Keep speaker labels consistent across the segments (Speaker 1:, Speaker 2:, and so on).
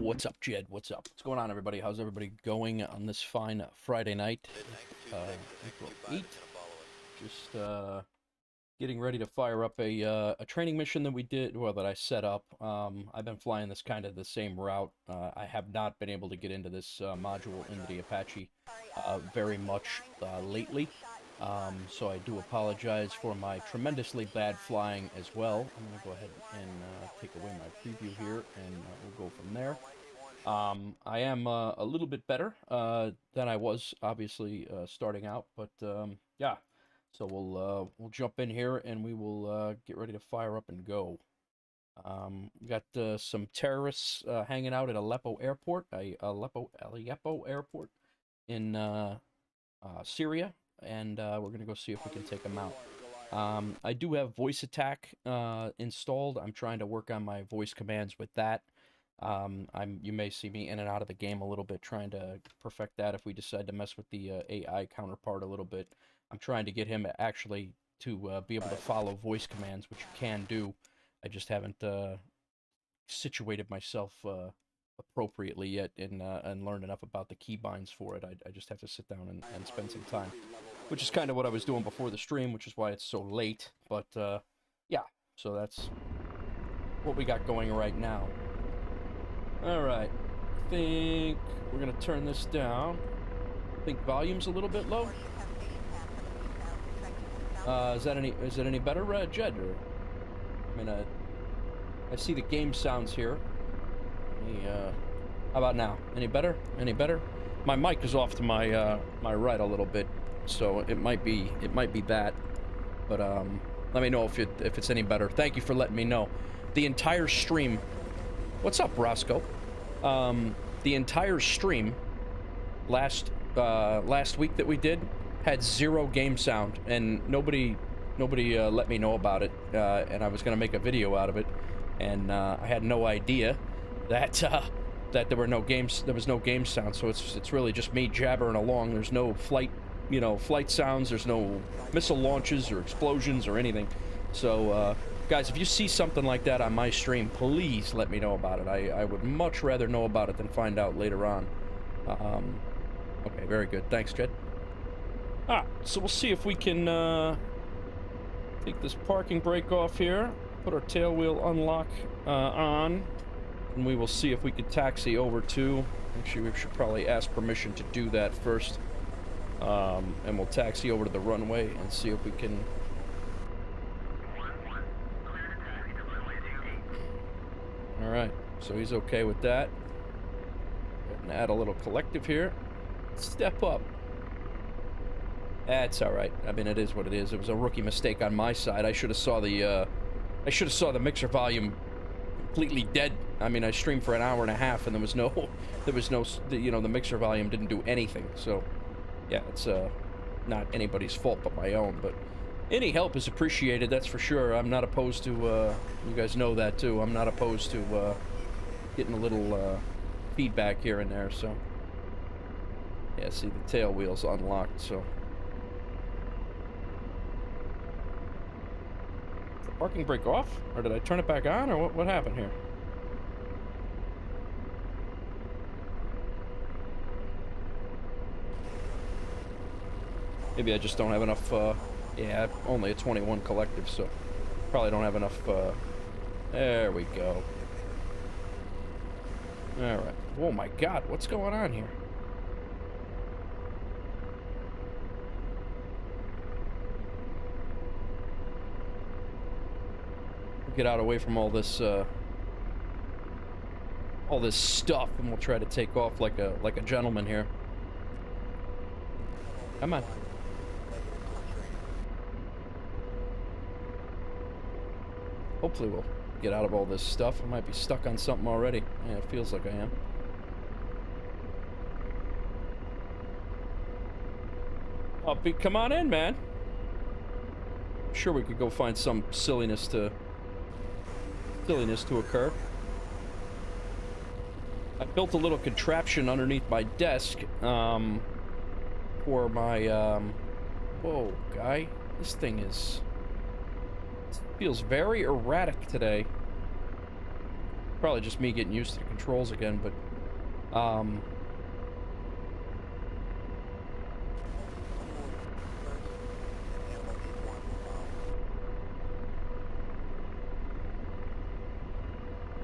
Speaker 1: What's up, Jed? What's up? What's going on, everybody? How's everybody going on this fine Friday night, April 8th? Just getting ready to fire up a training mission that we did, well, that I set up. I've been flying this kind of the same route. I have not been able to get into this module into the Apache very much lately. So I do apologize for my tremendously bad flying as well. I'm going to go ahead and take away my preview here, and we'll go from there. I am a little bit better than I was, obviously, starting out, but yeah. So we'll jump in here, and we will get ready to fire up and go. We got some terrorists hanging out at Aleppo Airport, Aleppo Airport in Syria. And we're going to go see if we can take them out. I do have voice attack installed. I'm trying to work on my voice commands with that. You may see me in and out of the game a little bit, trying to perfect that if we decide to mess with the AI counterpart a little bit. I'm trying to get him actually to be able to follow voice commands, which you can do. I just haven't situated myself appropriately yet and learned enough about the keybinds for it. I just have to sit down and spend some time, which is kind of what I was doing before the stream, which is why it's so late. But yeah, so that's what we got going right now. Alright, I think we're gonna turn this down. I think volume's a little bit low. Is that any better, Jed? Or, I mean, I see the game sounds here. How about now? Any better? Any better? My mic is off to my my right a little bit, so it might be that. But let me know if it's any better. Thank you for letting me know. The entire stream. What's up, Roscoe? The entire stream last week that we did had zero game sound, and nobody let me know about it. And I was gonna make a video out of it, and I had no idea that that there was no game sound. So it's really just me jabbering along. There's no flight sounds. There's no missile launches or explosions or anything. So guys, if you see something like that on my stream, please let me know about it. I would much rather know about it than find out later on. Okay, very good. Thanks, Jed. So we'll see if we can take this parking brake off here, put our tail wheel unlock on, and we will see if we can taxi over to... Actually, we should probably ask permission to do that first. And we'll taxi over to the runway and see if we can... Alright, so he's okay with that. And add a little collective here. Step up. That's alright. I mean, it is what it is. It was a rookie mistake on my side. I should have saw the mixer volume completely dead. I mean, I streamed for an hour and a half, and there was no, the mixer volume didn't do anything. So, yeah, it's not anybody's fault but my own. But any help is appreciated, that's for sure. I'm not opposed to, you guys know that too. I'm not opposed to getting a little feedback here and there. So, yeah, see, the tail wheel's unlocked. So. Parking brake off? Or did I turn it back on? Or what happened here? Maybe I just don't have enough, yeah, only a 21 collective, so probably don't have enough, there we go. Alright. Oh my god, what's going on here? Get out away from all this stuff, and we'll try to take off like a gentleman here. Come on. Hopefully we'll get out of all this stuff. I might be stuck on something already. Yeah, it feels like I am. Come on in, man. I'm sure we could go find some silliness to occur. I built a little contraption underneath my desk for my whoa, guy, this thing feels very erratic today. Probably just me getting used to the controls again, but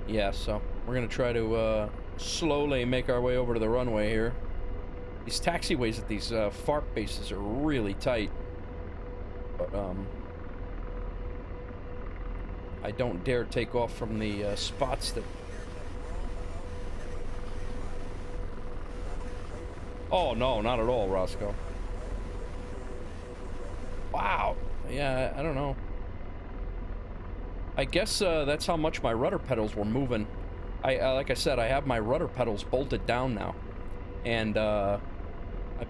Speaker 1: yeah, so we're gonna try to slowly make our way over to the runway here. These taxiways at these FARP bases are really tight, but I don't dare take off from the spots that... Oh, no, not at all, Roscoe. Wow. Yeah, I don't know. I guess that's how much my rudder pedals were moving. Like I said, I have my rudder pedals bolted down now. And I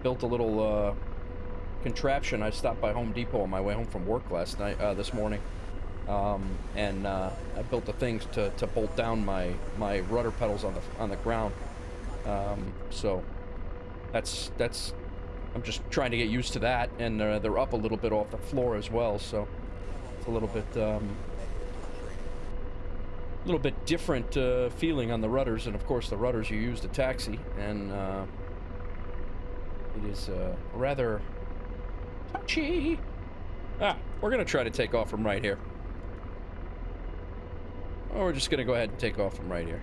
Speaker 1: built a little contraption. I stopped by Home Depot on my way home from work this morning. And I built the things to bolt down my rudder pedals on the ground. So that's I'm just trying to get used to that, and they're up a little bit off the floor as well, so it's a little bit different feeling on the rudders, and of course the rudders you use to taxi, and it is rather touchy. We're gonna try to take off from right here. Or we're just gonna go ahead and take off from right here.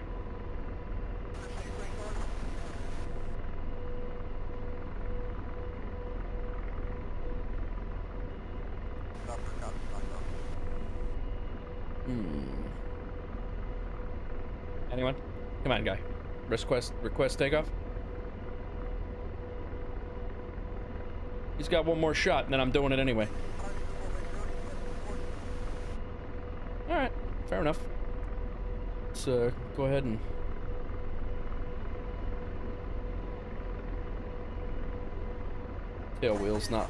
Speaker 1: Anyone? Come on, guy. Request takeoff. He's got one more shot, and then I'm doing it anyway. Alright, fair enough. Let's go ahead and... Tail wheel's not...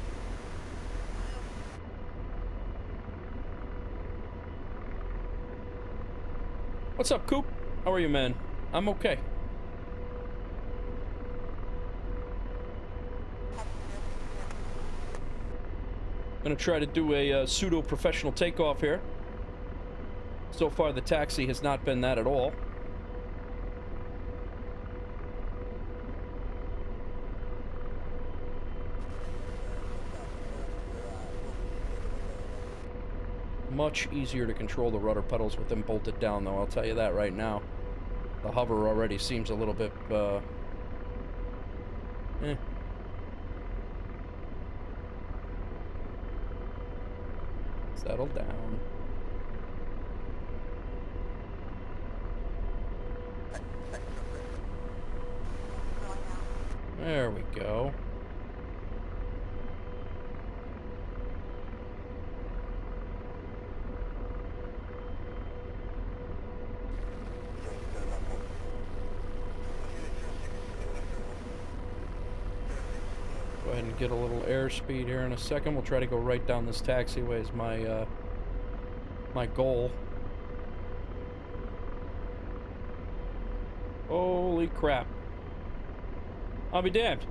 Speaker 1: What's up, Coop? How are you, man? I'm okay. I'm gonna try to do a pseudo-professional takeoff here. So far, the taxi has not been that at all. Much easier to control the rudder pedals with them bolted down, though, I'll tell you that right now. The hover already seems a little bit, Settle down. There we go. Go ahead and get a little airspeed here in a second. We'll try to go right down this taxiway is my goal. Holy crap. I'll be damned.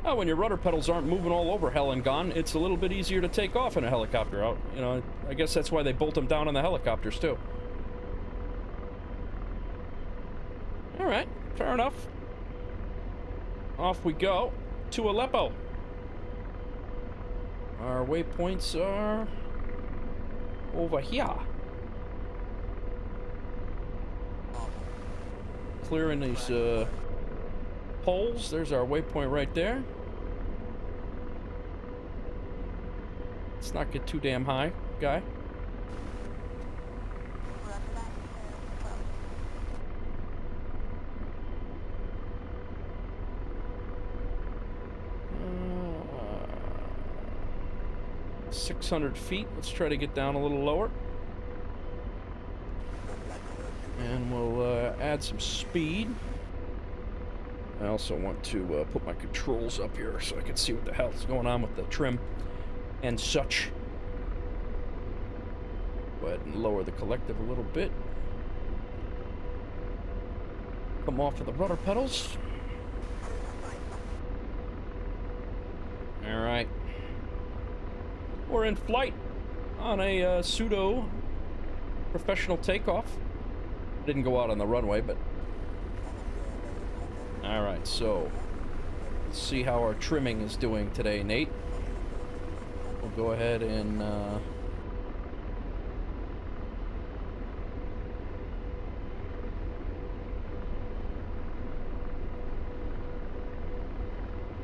Speaker 1: Oh, when your rudder pedals aren't moving all over hell and gone, it's a little bit easier to take off in a helicopter. You know, I guess that's why they bolt them down on the helicopters, too. Alright, fair enough. Off we go to Aleppo. Our waypoints are over here. Clearing these poles. There's our waypoint right there. Let's not get too damn high, guy. 600 feet. Let's try to get down a little lower. And we'll add some speed. I also want to put my controls up here so I can see what the hell is going on with the trim and such. Go ahead and lower the collective a little bit. Come off of the rudder pedals. Alright. We're in flight on a pseudo professional takeoff. Didn't go out on the runway, but... Alright, so... Let's see how our trimming is doing today, Nate. We'll go ahead and,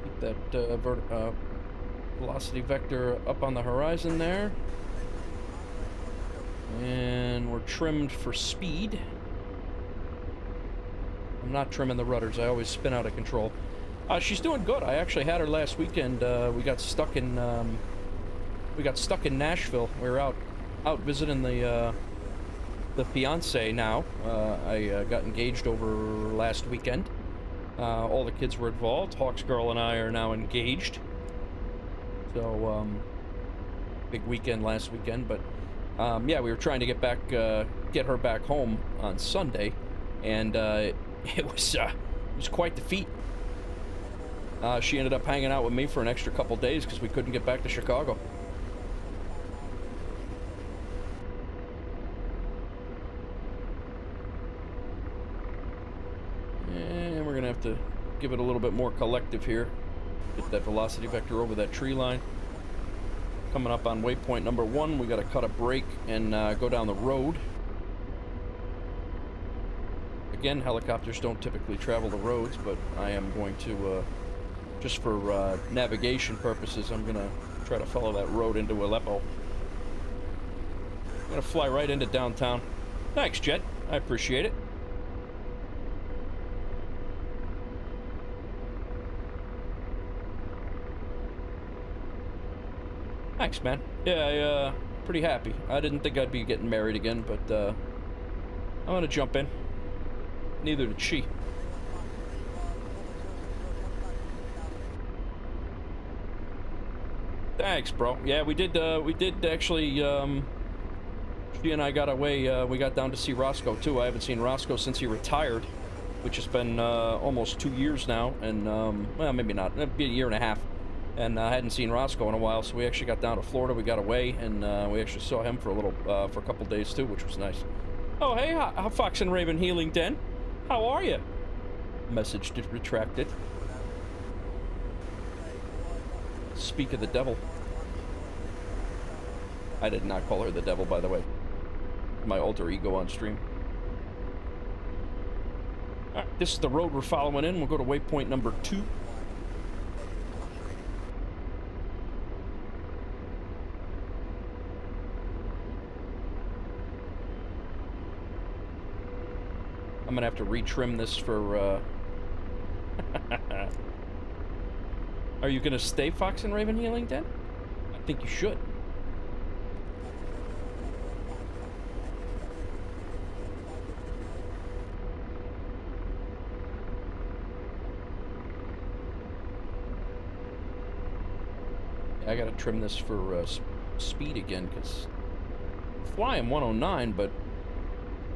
Speaker 1: keep that, velocity vector up on the horizon there. And we're trimmed for speed. I'm not trimming the rudders. I always spin out of control. She's doing good. I actually had her last weekend. We got stuck in Nashville. We were out visiting the fiance now. I got engaged over last weekend. All the kids were involved. Hawks Girl and I are now engaged. So, big weekend last weekend, but yeah, we were trying to get her back home on Sunday, and it was quite the feat. She ended up hanging out with me for an extra couple days because we couldn't get back to Chicago. And we're gonna have to give it a little bit more collective here. Get that velocity vector over that tree line. Coming up on waypoint number 1, we got to cut a break and go down the road. Again, helicopters don't typically travel the roads, but I am going to, just for navigation purposes, I'm going to try to follow that road into Aleppo. I'm going to fly right into downtown. Thanks, Jet. I appreciate it. Thanks, man. Yeah, pretty happy. I didn't think I'd be getting married again, but I'm gonna jump in. Neither did she. Thanks, bro. Yeah, we did actually, she and I got away, we got down to see Roscoe, too. I haven't seen Roscoe since he retired, which has been almost 2 years now, and, well, maybe not, it'd be a year and a half. And I hadn't seen Roscoe in a while, so we actually got down to Florida. We got away, and we actually saw him for a couple days too, which was nice. Oh, hey, Fox and Raven Healing Den, how are you? Message retracted. Speak of the devil. I did not call her the devil, by the way. My alter ego on stream. All right, this is the road we're following in. We'll go to waypoint number 2. I'm gonna have to retrim this for, Are you gonna stay Fox and Raven Healing Den? I think you should. I gotta trim this for speed again, because flying 109, but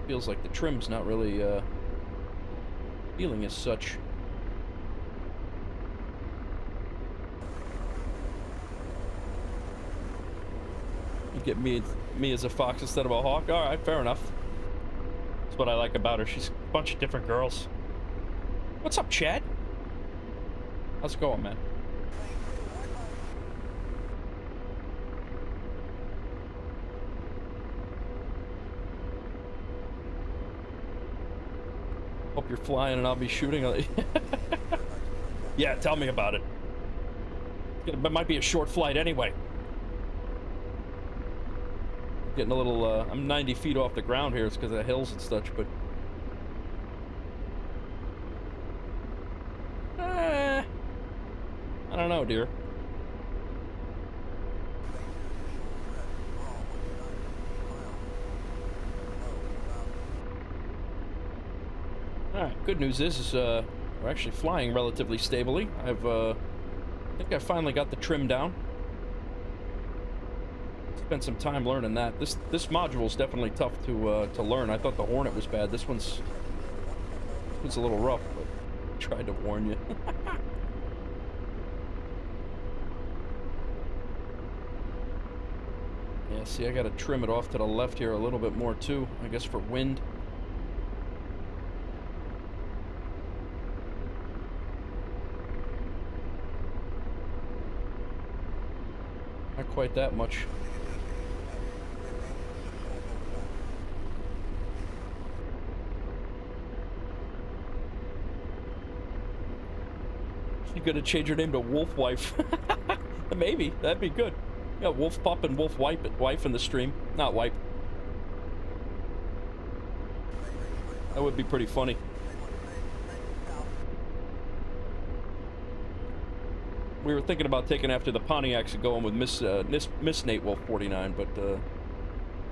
Speaker 1: feels like the trim's not really feeling as such. You get me as a fox instead of a hawk? Alright, fair enough. That's what I like about her. She's a bunch of different girls. What's up, Chad? How's it going, man? Hope you're flying and I'll be shooting. Yeah, tell me about it. It might be a short flight anyway. Getting a little, I'm 90 feet off the ground here. It's because of the hills and such, but... I don't know, dear. Alright, good news is we're actually flying relatively stably. I think I finally got the trim down. Spent some time learning that. This module is definitely tough to learn. I thought the Hornet was bad. This one's a little rough, but I tried to warn you. Yeah, See, I gotta trim it off to the left here a little bit more too, I guess for wind. Not quite that much. She's gonna change her name to Wolf Wife. Maybe, that'd be good. Yeah, Wolf Pup and Wolf Wife in the stream. Not wipe. That would be pretty funny. We were thinking about taking after the Pontiacs and going with Miss Nate Wolf 49, but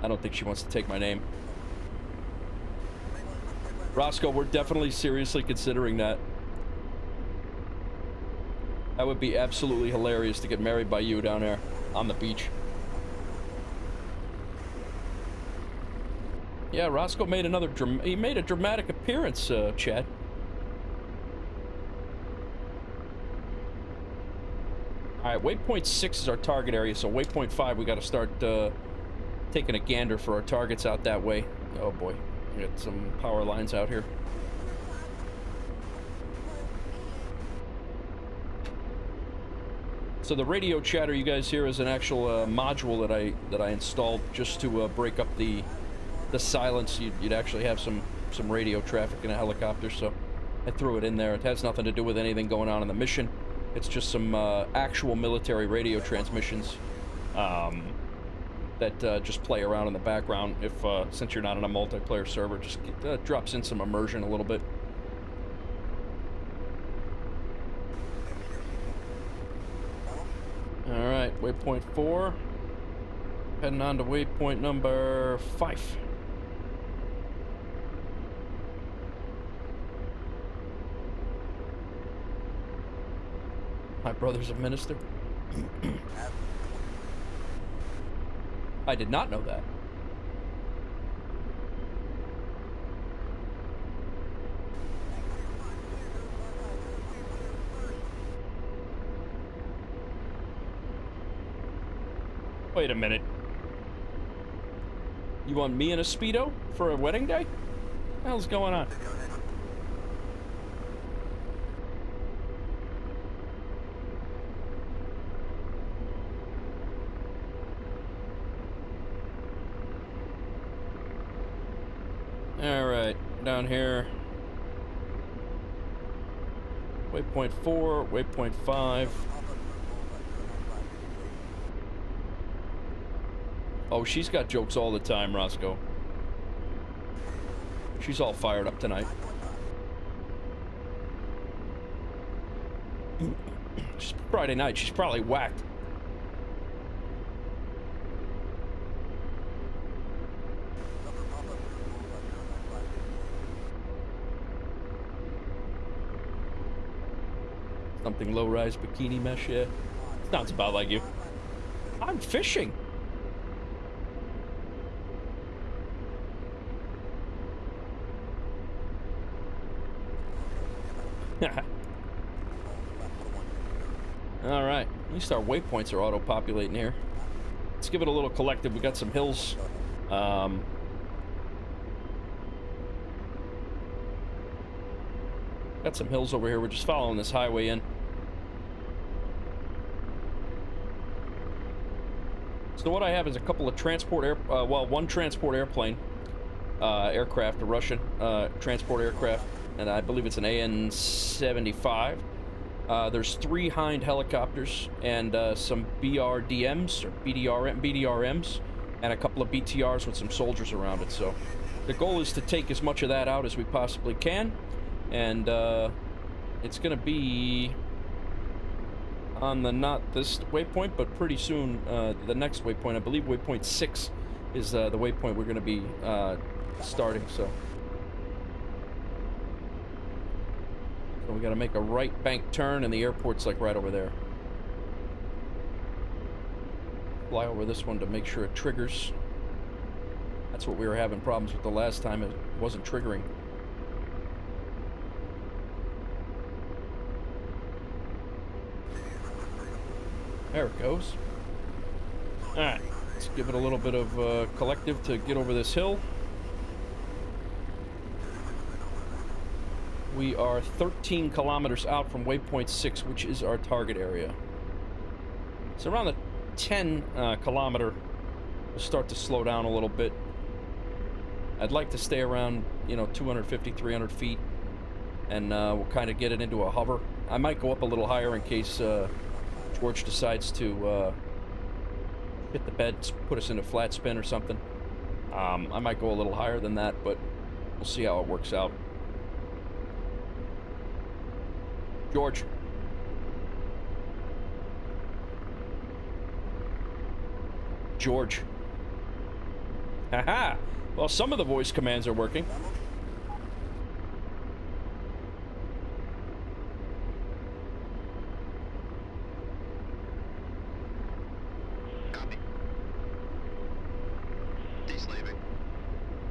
Speaker 1: I don't think she wants to take my name. Roscoe, we're definitely seriously considering that. That would be absolutely hilarious to get married by you down there on the beach. Yeah, Roscoe made he made a dramatic appearance, Chad. Alright, waypoint 6 is our target area, so waypoint 5 we gotta start taking a gander for our targets out that way. Oh boy, we got some power lines out here. So the radio chatter you guys hear is an actual module that I installed just to break up the silence. You'd actually have some radio traffic in a helicopter, so I threw it in there. It has nothing to do with anything going on in the mission. It's just some actual military radio transmissions that just play around in the background. If since you're not on a multiplayer server, just drops in some immersion a little bit. Alright, waypoint 4. Heading on to waypoint number 5. My brother's a minister. I did not know that. Wait a minute. You want me in a Speedo for a wedding day? What the hell's going on? Alright, down here. Waypoint 4, waypoint 5. Oh, she's got jokes all the time, Roscoe. She's all fired up tonight. It's Friday night. She's probably whacked. Something low-rise bikini mesh, yeah. Sounds about like you. I'm fishing. Alright, at least our waypoints are auto-populating here. Let's give it a little collective. We got some hills. Got some hills over here. We're just following this highway in. So what I have is a couple of one transport airplane, aircraft, a Russian transport aircraft, and I believe it's an AN-75. There's 3 Hind helicopters and some BRDMs or BDRMs and a couple of BTRs with some soldiers around it. So the goal is to take as much of that out as we possibly can, and it's gonna be on the not this waypoint, but pretty soon the next waypoint. I believe waypoint 6 is the waypoint we're gonna be starting. So we gotta make a right bank turn, and the airport's like right over there. Fly over this one to make sure it triggers. That's what we were having problems with the last time. It wasn't triggering. There it goes. Alright. Let's give it a little bit of collective to get over this hill. We are 13 kilometers out from waypoint 6, which is our target area. So around the 10 kilometer, we'll start to slow down a little bit. I'd like to stay around, you know, 250, 300 feet, and we'll kind of get it into a hover. I might go up a little higher in case George decides to hit the bed, put us in a flat spin or something. I might go a little higher than that, but we'll see how it works out. George. George. Haha! Well, some of the voice commands are working.
Speaker 2: Copy. Deslaving.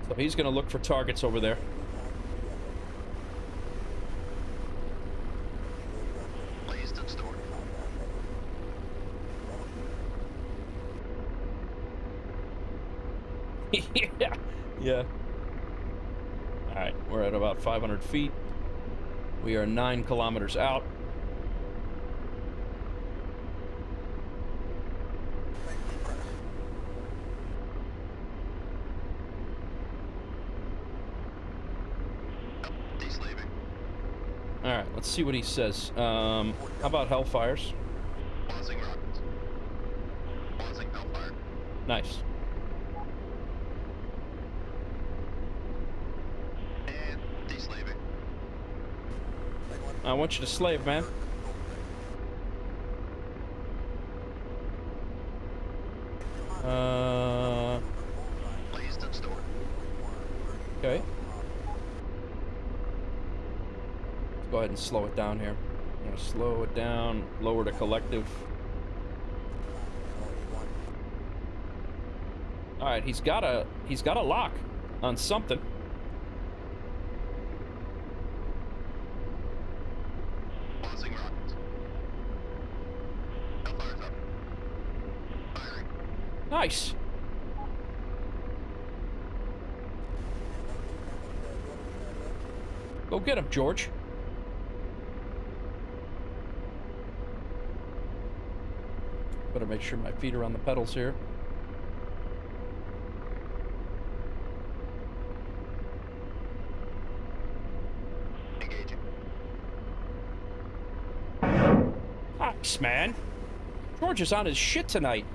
Speaker 1: So he's gonna look for targets over there.
Speaker 2: Placed and stored.
Speaker 1: Yeah. Alright, we're at about 500 feet. We are 9 kilometers out.
Speaker 2: Deslaving.
Speaker 1: Alright, let's see what he says. How about Hellfires?
Speaker 2: Pausing rockets. Pausing Hellfire.
Speaker 1: Nice.
Speaker 2: And deslaving.
Speaker 1: I want you to slave, man.
Speaker 2: Placed and stored.
Speaker 1: Okay. Let's go ahead and slow it down here. I'm gonna slow it down, lower the collective. Alright, he's got a lock on something.
Speaker 2: Pausing rockets. Hellfire's up. Firing.
Speaker 1: Nice. Go get him, George. Better make sure my feet are on the pedals here.
Speaker 2: Engaging.
Speaker 1: Nice, man. George is on his shit tonight.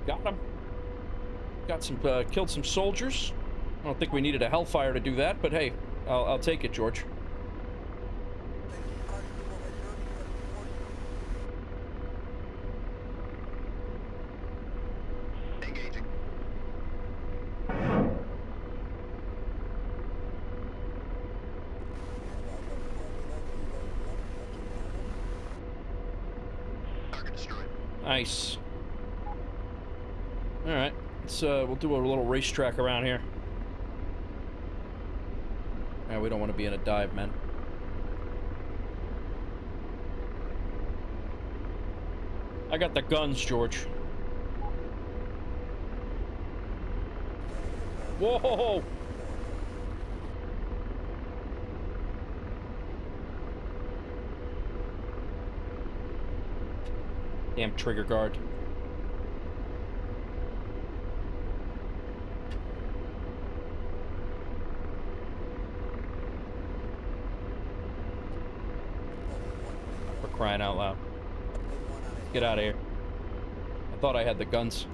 Speaker 1: Got him. Got some, killed some soldiers. I don't think we needed a Hellfire to do that, but hey, I'll take it, George.
Speaker 2: Engaging. Target destroyed.
Speaker 1: Nice. All right, let's we'll do a little racetrack around here. Yeah, we don't want to be in a dive, man. I got the guns, George. Whoa! Damn trigger guard. For crying out loud. Get out of here. I thought I had the guns.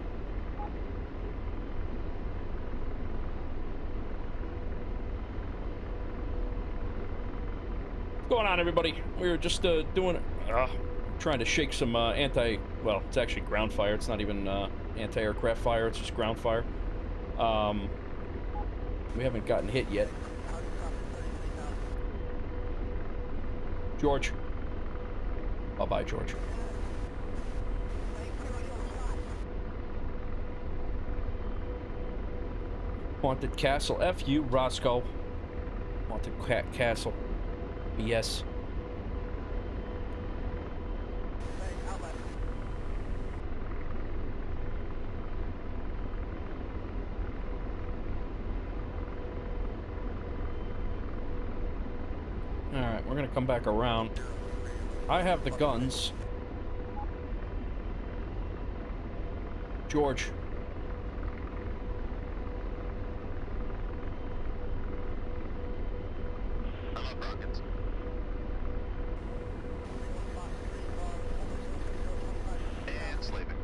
Speaker 1: What's going on, everybody? We were just doing trying to shake some well, it's actually ground fire. It's not even anti-aircraft fire. It's just ground fire. We haven't gotten hit yet. George. Bye-bye, George. Haunted Castle. F you, Roscoe. Haunted Castle. BS. Alright, we're gonna come back around. I have the guns. George.
Speaker 2: I'm up rockets. And slaving.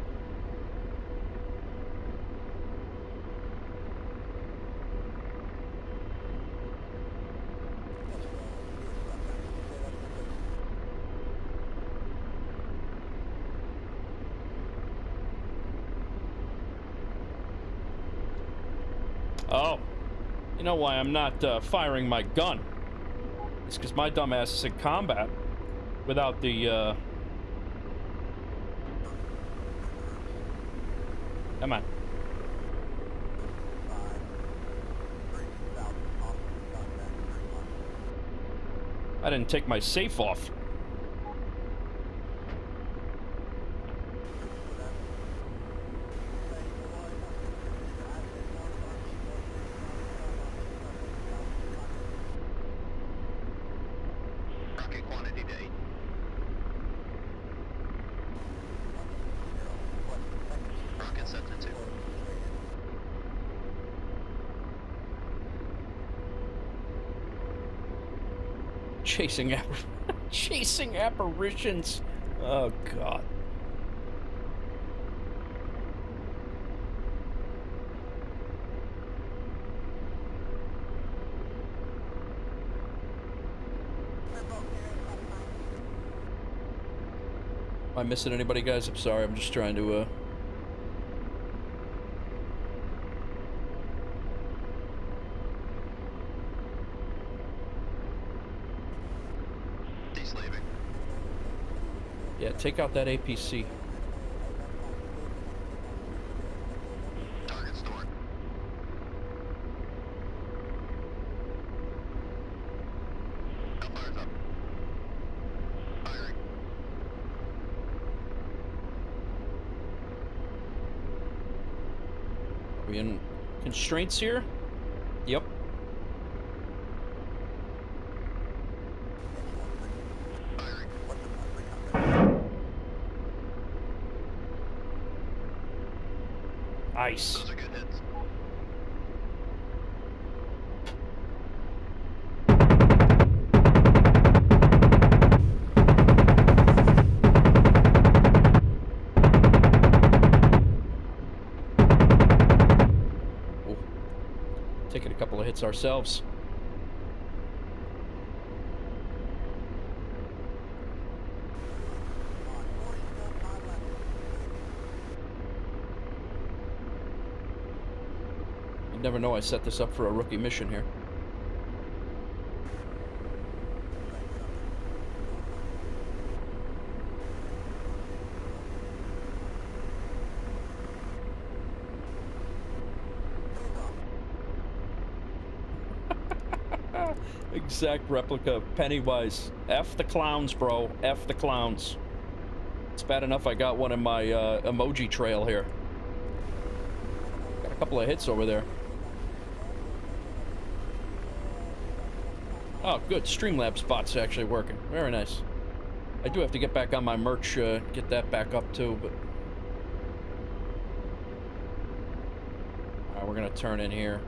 Speaker 1: Oh. You know why I'm not firing my gun? It's because my dumbass is in combat without the, Come on. I didn't take my safe off.
Speaker 2: Rocket quantity to 8. Rocket set to 2.
Speaker 1: Chasing apparitions. Oh God. Am I missing anybody, guys? I'm sorry. I'm just trying to
Speaker 2: Deslaving.
Speaker 1: Yeah, take out that APC.
Speaker 2: Target stored. Hellfire's up. Firing.
Speaker 1: Are we in constraints here? Yep.
Speaker 2: Firing.
Speaker 1: Ice.
Speaker 2: Those are good hits.
Speaker 1: Oh. Taking a couple of hits ourselves. You never know, I set this up for a rookie mission here. Exact replica of Pennywise. F the clowns, bro. F the clowns. It's bad enough I got one in my emoji trail here. Got a couple of hits over there. Oh, good. Streamlabs bot's actually working. Very nice. I do have to get back on my merch, get that back up too, but... Alright, we're gonna turn in here.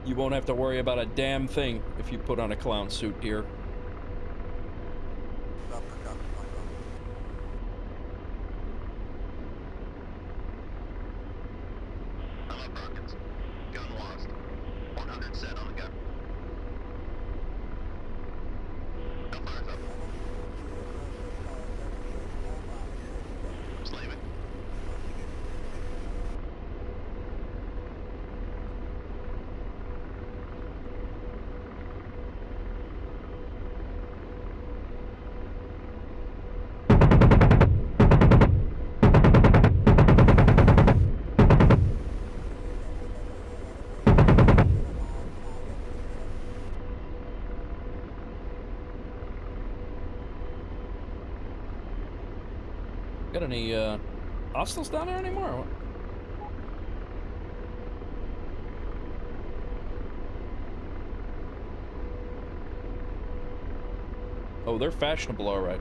Speaker 1: You won't have to worry about a damn thing if you put on a clown suit, dear.
Speaker 2: I'm up rockets. Gun lost. 100 set on the gun. Hellfire's up. Slaving.
Speaker 1: Got any hostiles down there anymore? Or what? Oh, they're fashionable, all right.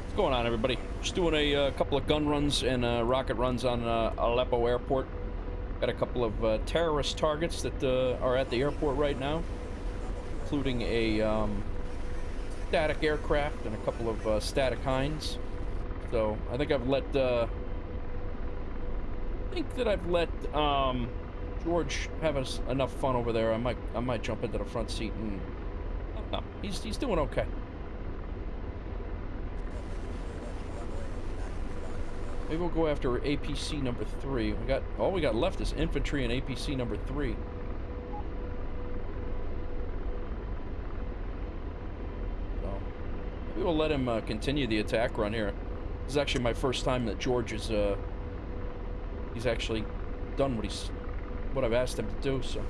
Speaker 1: What's going on, everybody? Just doing a couple of gun runs and rocket runs on Aleppo Airport. Got a couple of terrorist targets that are at the airport right now, including a static aircraft and a couple of static hinds. So I think I've let George have enough fun over there. I might jump into the front seat and I don't know. He's doing okay. Maybe we'll go after APC number 3. All we got left is infantry and APC number 3. So maybe we'll let him continue the attack run here. This is actually my first time that George is he's actually done what I've asked him to do. So.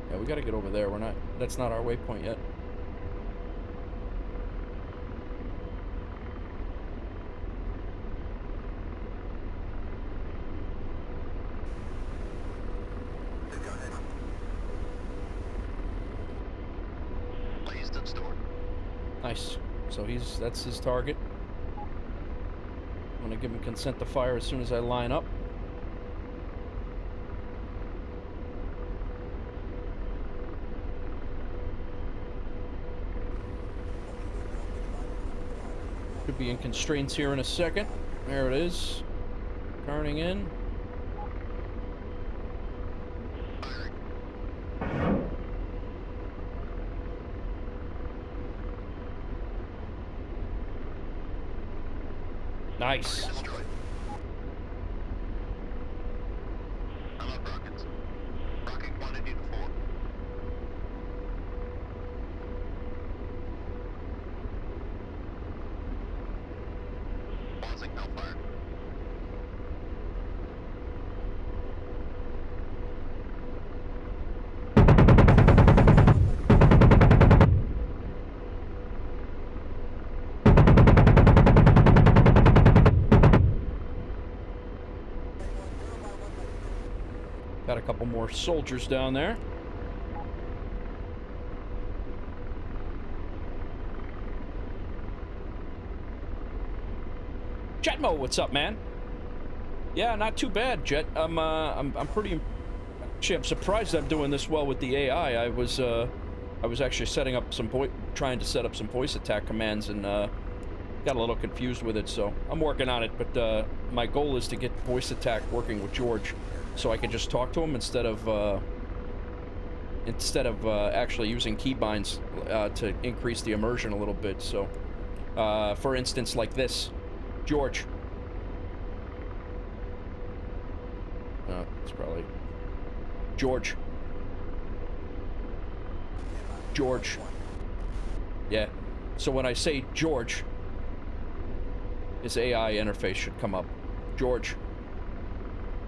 Speaker 1: Yeah, we gotta get over there. That's not our waypoint yet.
Speaker 2: Placed and stored.
Speaker 1: Nice. So that's his target. I'm gonna give him consent to fire as soon as I line up. Should be in constraints here in a second. There it is. Turning in. Nice.
Speaker 2: Destroyed. I'm up rockets. Rocket quantity to 4. Pausing Hellfire.
Speaker 1: Got a couple more soldiers down there. Jetmo, what's up, man? Yeah, not too bad, Jet. I'm pretty. Actually, I'm surprised I'm doing this well with the AI. I was actually setting up trying to set up some voice attack commands and got a little confused with it. So I'm working on it. But my goal is to get voice attack working with George, so I can just talk to him instead of actually using keybinds to increase the immersion a little bit. So, for instance, like this. George. It's probably George. George. Yeah. So when I say George, his AI interface should come up. George.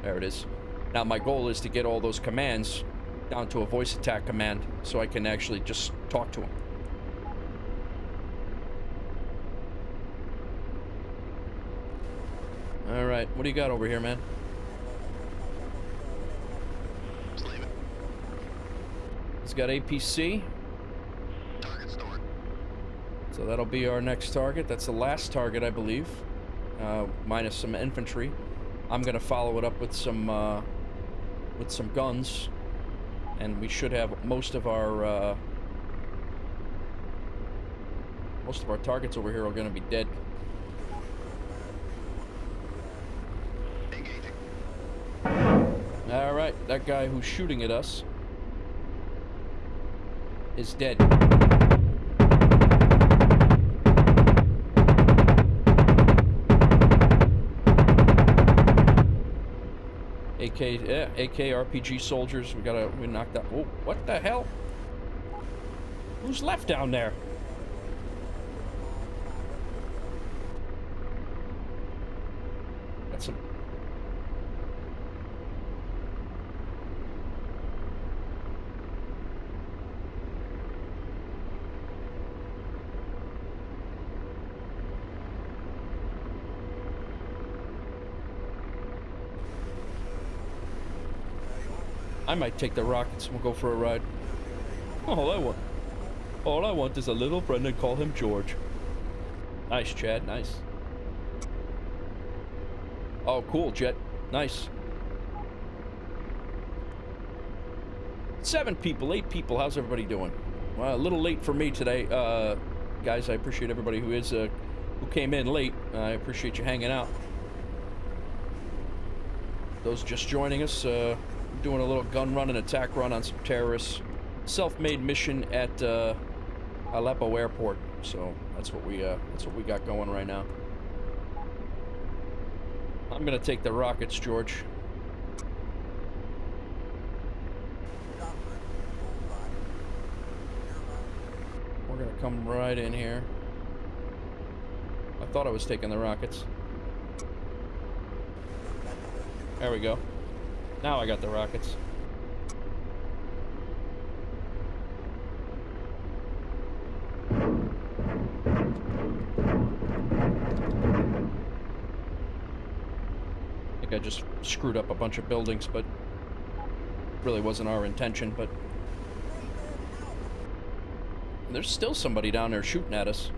Speaker 1: There it is. Now my goal is to get all those commands down to a voice attack command so I can actually just talk to him. All right, what do you got over here, man?
Speaker 2: Just leave it.
Speaker 1: He's got APC.
Speaker 2: Target stored.
Speaker 1: So that'll be our next target. That's the last target, I believe, minus some infantry. I'm gonna follow it up with some guns, and we should have most of our targets over here are gonna be dead. All right, that guy who's shooting at us is dead. AK RPG soldiers. We knocked out. Oh, what the hell? Who's left down there? That's some. I might take the rockets and we'll go for a ride. All I want is a little friend and call him George. Nice, Chad, nice. Oh, cool, Jet. Nice. 7 people, 8 people. How's everybody doing? Well, a little late for me today. Guys, I appreciate everybody who came in late. I appreciate you hanging out. Those just joining us, doing a little gun run and attack run on some terrorists. Self-made mission at Aleppo airport. So that's what we got going right now. I'm gonna take the rockets, George. We're gonna come right in here. I thought I was taking the rockets. There we go. Now I got the rockets. I just screwed up a bunch of buildings, but really wasn't our intention. But there's still somebody down there shooting at us.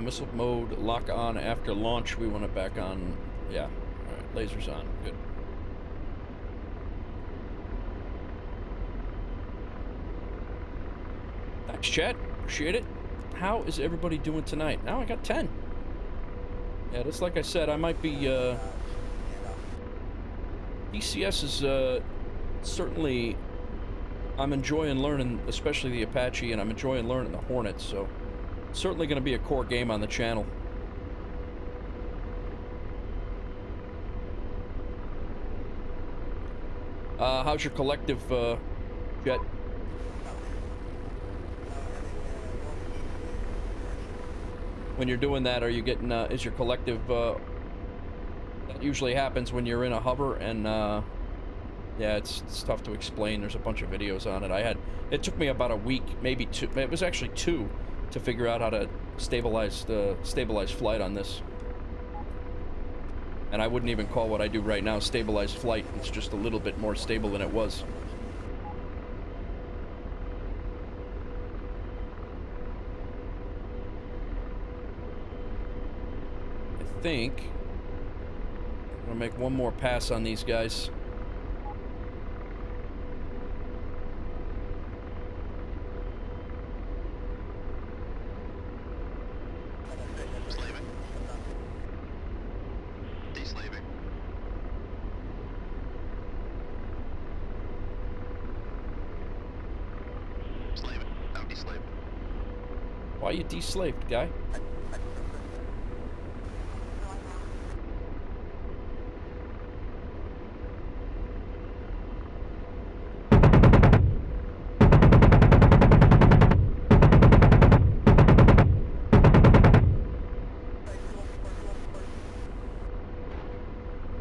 Speaker 1: Missile mode, lock on after launch. We want it back on. Yeah. Alright, lasers on. Good. Thanks, chat. Appreciate it. How is everybody doing tonight? Now I got 10. Yeah, just like I said, I might be, DCS is, certainly, I'm enjoying learning, especially the Apache, and I'm enjoying learning the Hornets, so certainly going to be a core game on the channel. How's your collective, Jet? When you're doing that, are you getting, is your collective, that usually happens when you're in a hover, and, yeah, it's tough to explain. There's a bunch of videos on it. It took me about a week, maybe 2, it was actually 2, to figure out how to stabilize flight on this. And I wouldn't even call what I do right now stabilized flight. It's just a little bit more stable than it was. I think I'm gonna make one more pass on these guys. Why are you de-slaved, guy?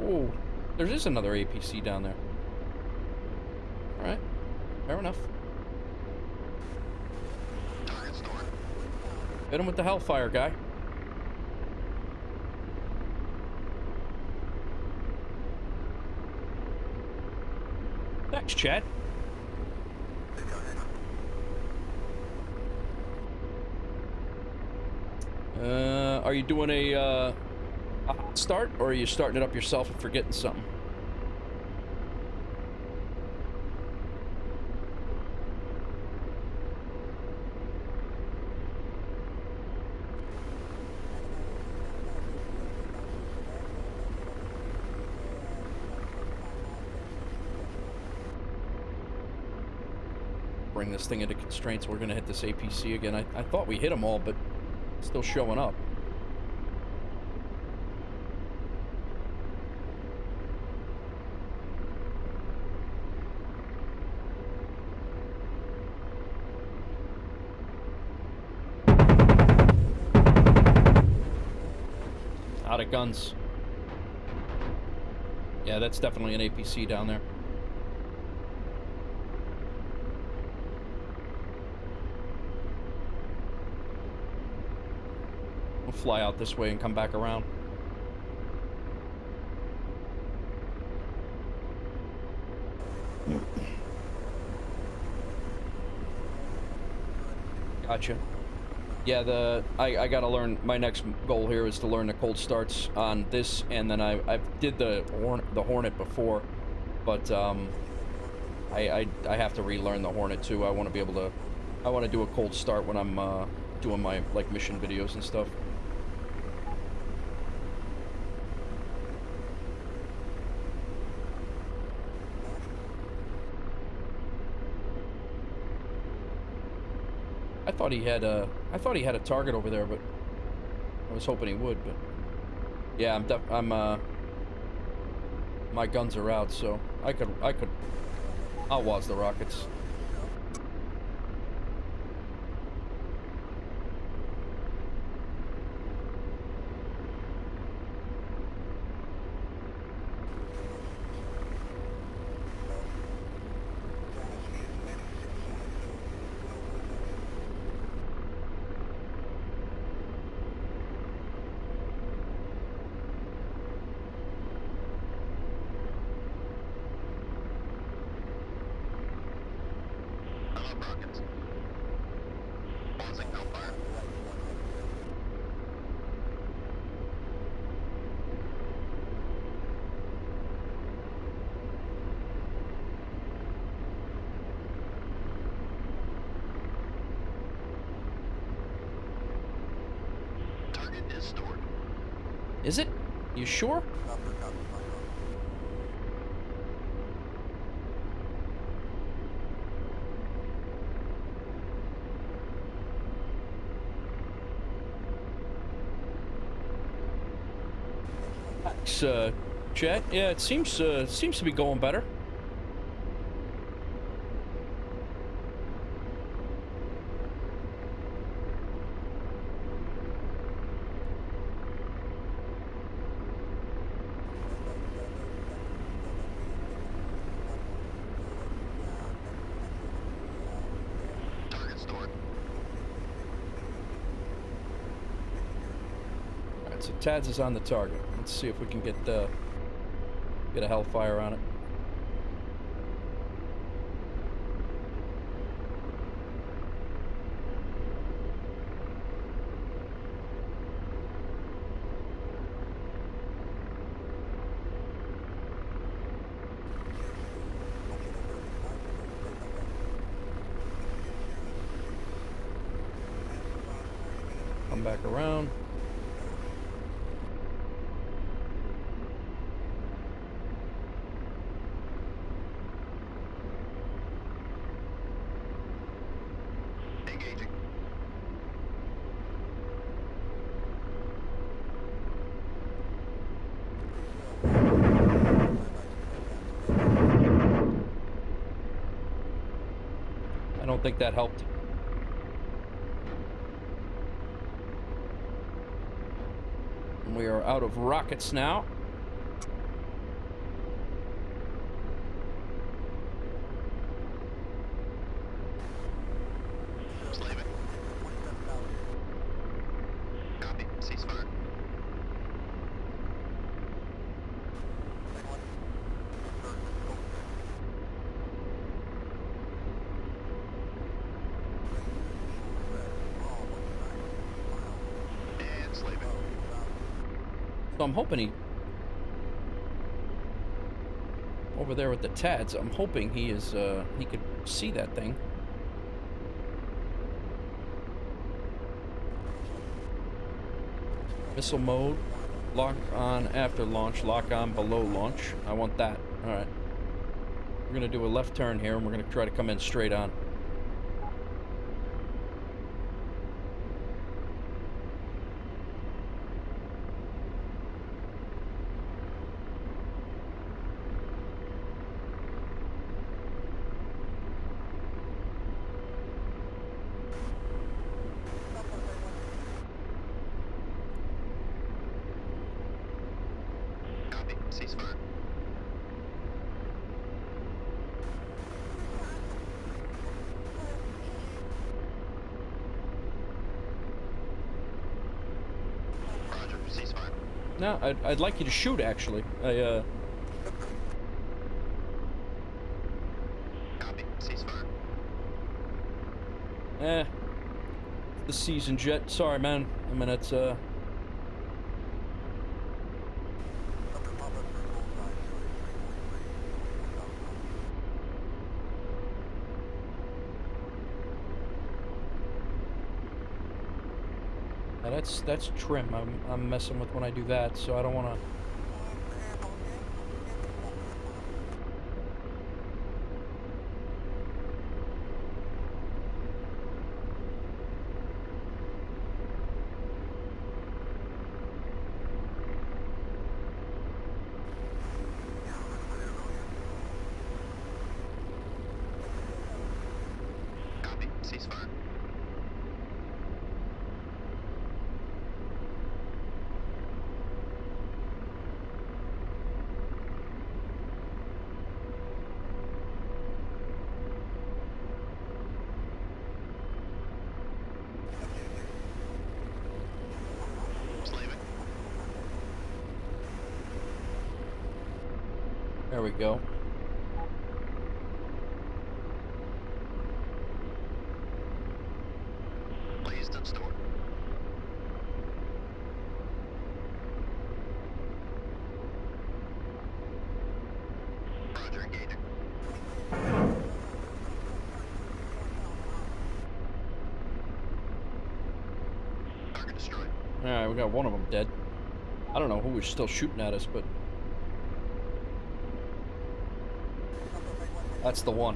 Speaker 1: Oh, there is another APC down there. Alright, fair enough. Hit him with the Hellfire, guy. Thanks, Chad. Are you doing a hot start, or are you starting it up yourself and forgetting something? Bring this thing into constraints. We're gonna hit this APC again. I thought we hit them all, but still showing up. got guns. Yeah, that's definitely an APC down there. We'll fly out this way and come back around. Gotcha. Yeah, I gotta learn. My next goal here is to learn the cold starts on this, and then I did the Hornet before, but I have to relearn the Hornet too. I want to be able to. I want to do a cold start when I'm doing my like mission videos and stuff. I thought he had a target over there, but I was hoping he would. But yeah, my guns are out, so I'll waz the rockets.
Speaker 2: Rockets. Pausing Hellfire. Target is stored.
Speaker 1: Is it? You sure? Chat. Yeah, it seems to be going better.
Speaker 2: Target stored.
Speaker 1: All right, so Taz is on the target. Let's see if we can get a Hellfire on it. Come back around.
Speaker 2: Engaging.
Speaker 1: I don't think that helped. We are out of rockets now.
Speaker 2: Slaving. Copy. Ceasefire. And slaving.
Speaker 1: So I'm hoping he... Over there with the Tads, I'm hoping he is, he could see that thing. Missile mode. Lock on after launch. Lock on below launch. I want that. Alright. We're gonna do a left turn here, and we're gonna try to come in straight on.
Speaker 2: ceasefire. Roger, ceasefire.
Speaker 1: No, I'd like you to shoot, actually.
Speaker 2: Copy, ceasefire.
Speaker 1: The seasoned jet. Sorry, man. I mean, it's, that's trim. I'm messing with when I do that, so I don't want to.
Speaker 2: Copy, ceasefire. Slaving.
Speaker 1: There we go.
Speaker 2: Blazed and stored. Roger, engaging. Target destroyed.
Speaker 1: Alright, we got one of them dead. I don't know who was still shooting at us, but... That's the one.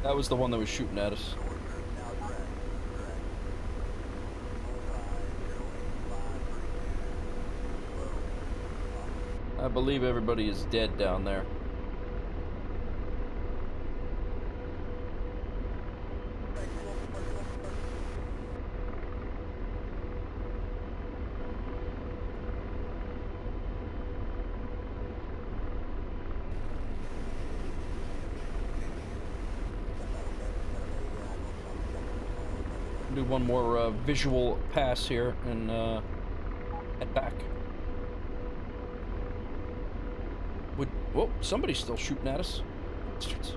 Speaker 1: That was the one that was shooting at us. I believe everybody is dead down there. Do one more visual pass here and head back. Whoa, somebody's still shooting at us. Bastards.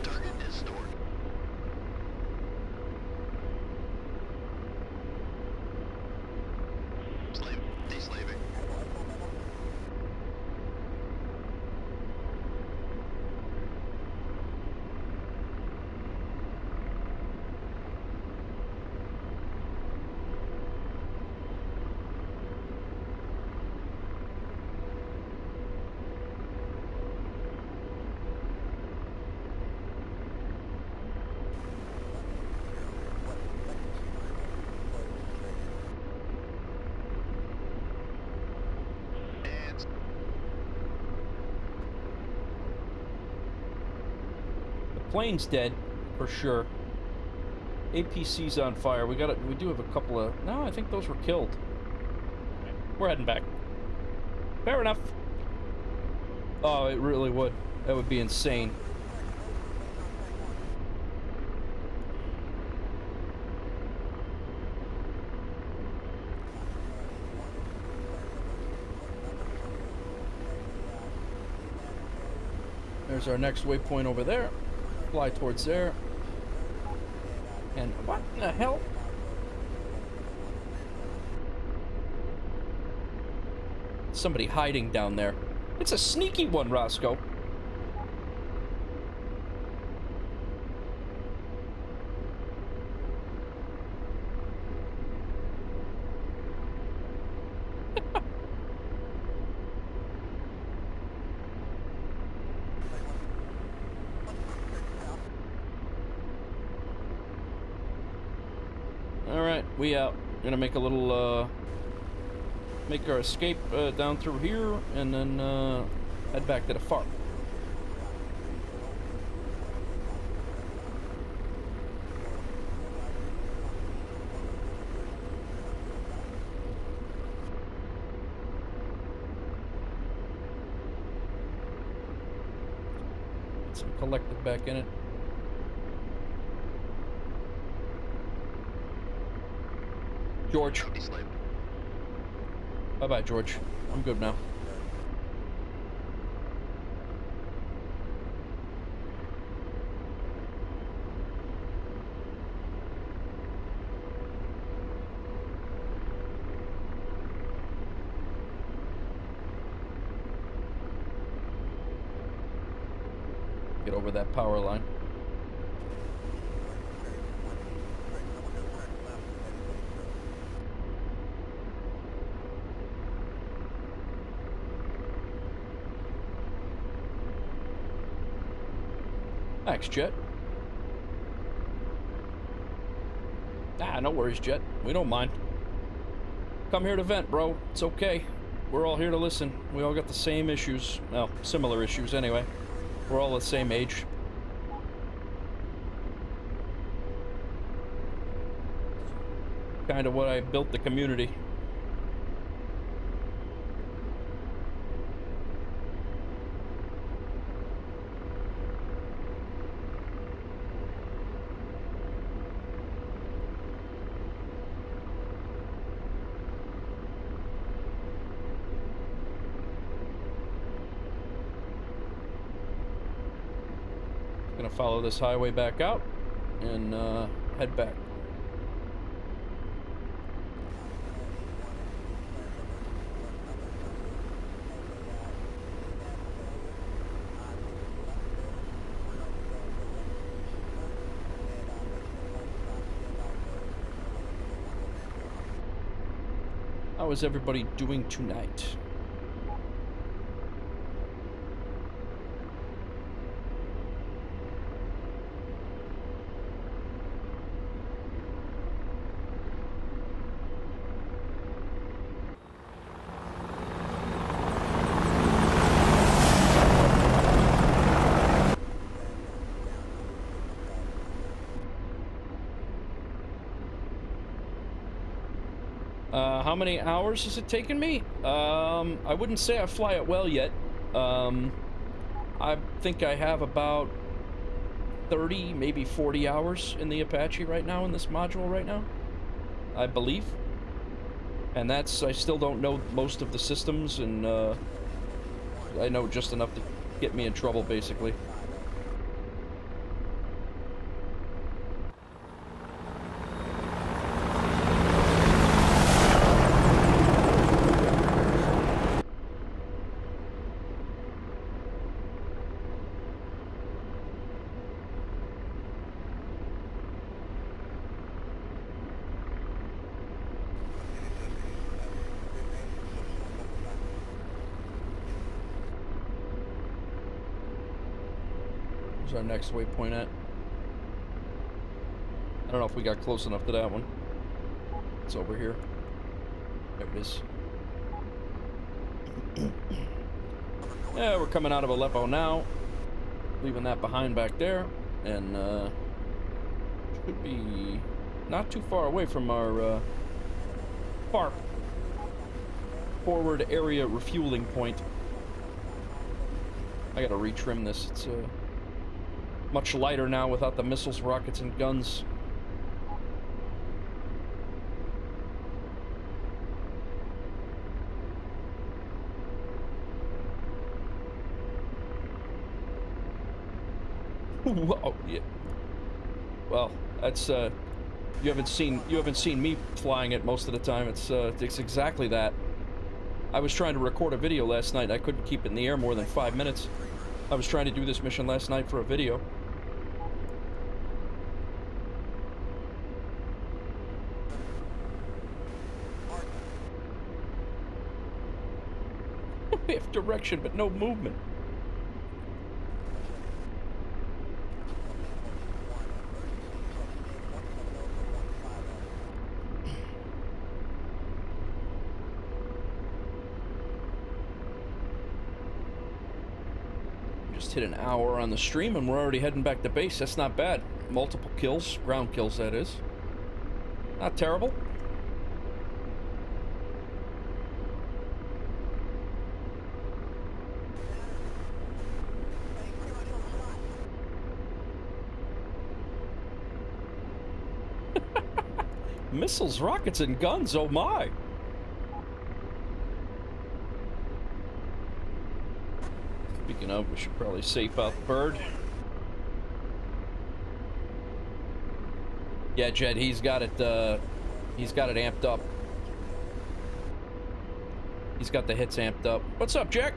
Speaker 2: Target is stored. Slave, deslaving. And
Speaker 1: The plane's dead, for sure. APC's on fire. We do have a couple of... No, I think those were killed. We're heading back. Fair enough. Oh, it really would. That would be insane. There's our next waypoint over there. Fly towards there. And what in the hell? Somebody hiding down there. It's a sneaky one, Roscoe. Alright, we out. Gonna make a little, make our escape down through here, and then head back to the farm. Get some collective back in it. George.
Speaker 2: Copy, Slave.
Speaker 1: Bye-bye, George. I'm good now. Get over that power line. Thanks, Jet. Ah, no worries, Jet. We don't mind. Come here to vent, bro. It's okay. We're all here to listen. We all got the same issues. Well, similar issues anyway. We're all the same age. Kind of what I built the community. Gonna follow this highway back out and head back. How is everybody doing tonight? How many hours has it taken me? I wouldn't say I fly it well yet. I think I have about 30, maybe 40 hours in the Apache right now, in this module right now, I believe. And that's, I still don't know most of the systems, and I know just enough to get me in trouble, basically. Where's our next waypoint at? I don't know if we got close enough to that one. It's over here. There it is. Yeah, we're coming out of Aleppo now. Leaving that behind back there. And, should be not too far away from our, FARP. Forward Area Refueling Point. I gotta retrim this. It's, much lighter now without the missiles, rockets, and guns. Whoa, yeah. Well, that's you haven't seen me flying it most of the time. It's exactly that. I was trying to record a video last night and I couldn't keep it in the air more than 5 minutes. I was trying to do this mission last night for a video. We have direction, but no movement. Just hit an hour on the stream and we're already heading back to base. That's not bad. Multiple kills, ground kills that is. Not terrible. Missiles, rockets, and guns, oh my! Speaking of, we should probably safe out the bird. Yeah, Jed, he's got it amped up. He's got the hits amped up. What's up, Jack?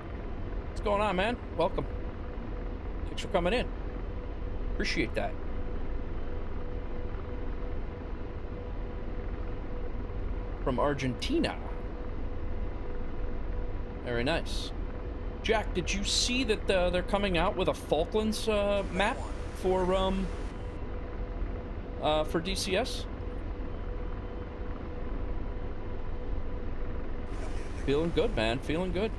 Speaker 1: What's going on, man? Welcome. Thanks for coming in. Appreciate that. From Argentina. Very nice. Jack, did you see that they're coming out with a Falklands map for DCS? Feeling good, man. Feeling good.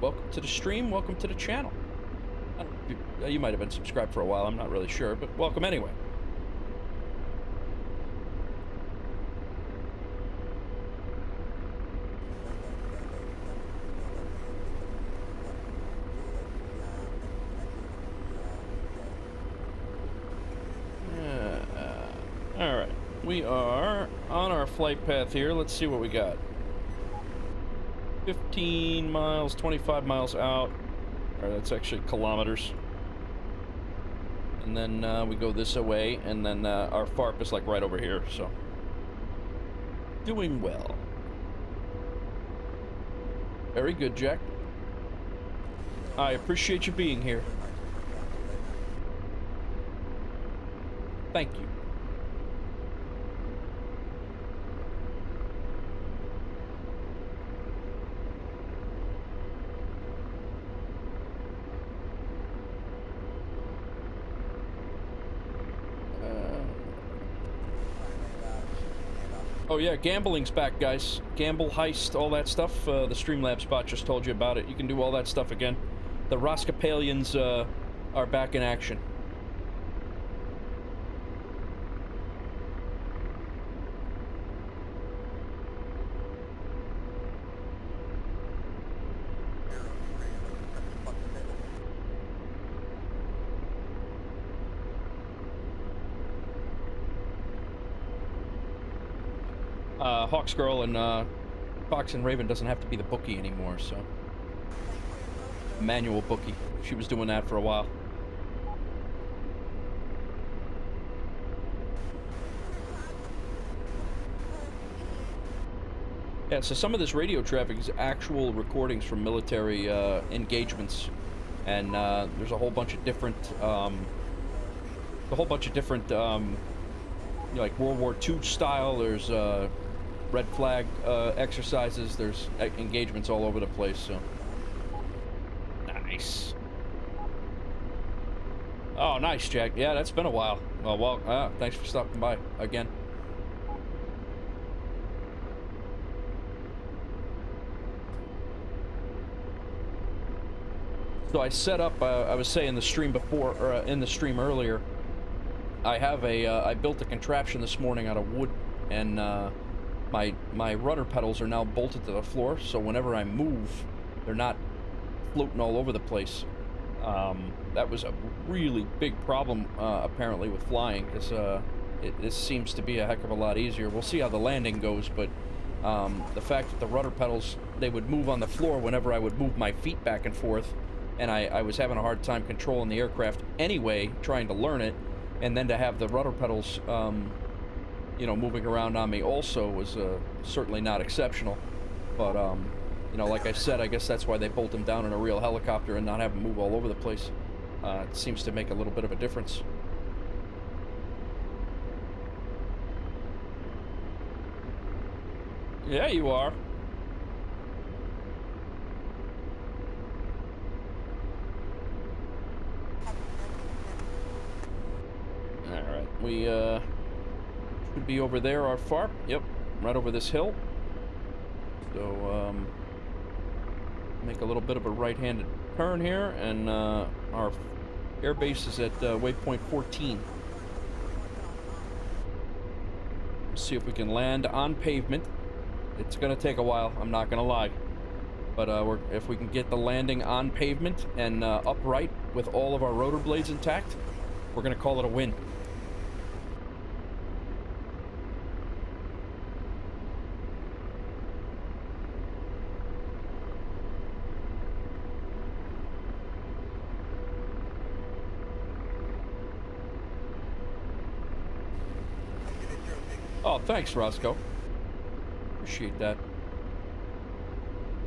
Speaker 1: Welcome to the stream. Welcome to the channel. You might have been subscribed for a while. I'm not really sure, but welcome anyway. All right, we are on our flight path here. Let's see what we got. 15 miles, 25 miles out. All right, that's actually kilometers. And then we go this away, and then our FARP is like right over here, so. Doing well. Very good, Jack. I appreciate you being here. Thank you. Oh yeah, gambling's back, guys. Gamble, heist, all that stuff. The Streamlabs bot just told you about it. You can do all that stuff again. The Roskapalians are back in action. Hawks Girl and Fox and Raven doesn't have to be the bookie anymore, so manual bookie. She was doing that for a while. Yeah, so some of this radio traffic is actual recordings from military engagements, and there's a whole bunch of different, like World War II style. There's red flag exercises. There's engagements all over the place. So nice. Oh, nice, Jack. Yeah, that's been a while. Oh well, thanks for stopping by again. So I set up. I was saying the stream before, or in the stream earlier. I have a. I built a contraption this morning out of wood, and my rudder pedals are now bolted to the floor. So whenever I move, they're not floating all over the place. That was a really big problem apparently with flying, because this seems to be a heck of a lot easier. We'll see how the landing goes, but the fact that the rudder pedals, they would move on the floor whenever I would move my feet back and forth, and I was having a hard time controlling the aircraft anyway, trying to learn it, and then to have the rudder pedals, you know, moving around on me also was certainly not exceptional. But, you know, like I said, I guess that's why they bolt them down in a real helicopter and not have them move all over the place. It seems to make a little bit of a difference. Yeah, you are. Alright, we should be over there, our FARP. Yep, right over this hill. So, make a little bit of a right-handed turn here, and our airbase is at waypoint 14. Let's see if we can land on pavement. It's gonna take a while, I'm not gonna lie. But if we can get the landing on pavement and upright with all of our rotor blades intact, we're gonna call it a win. Oh, thanks, Roscoe. Appreciate that.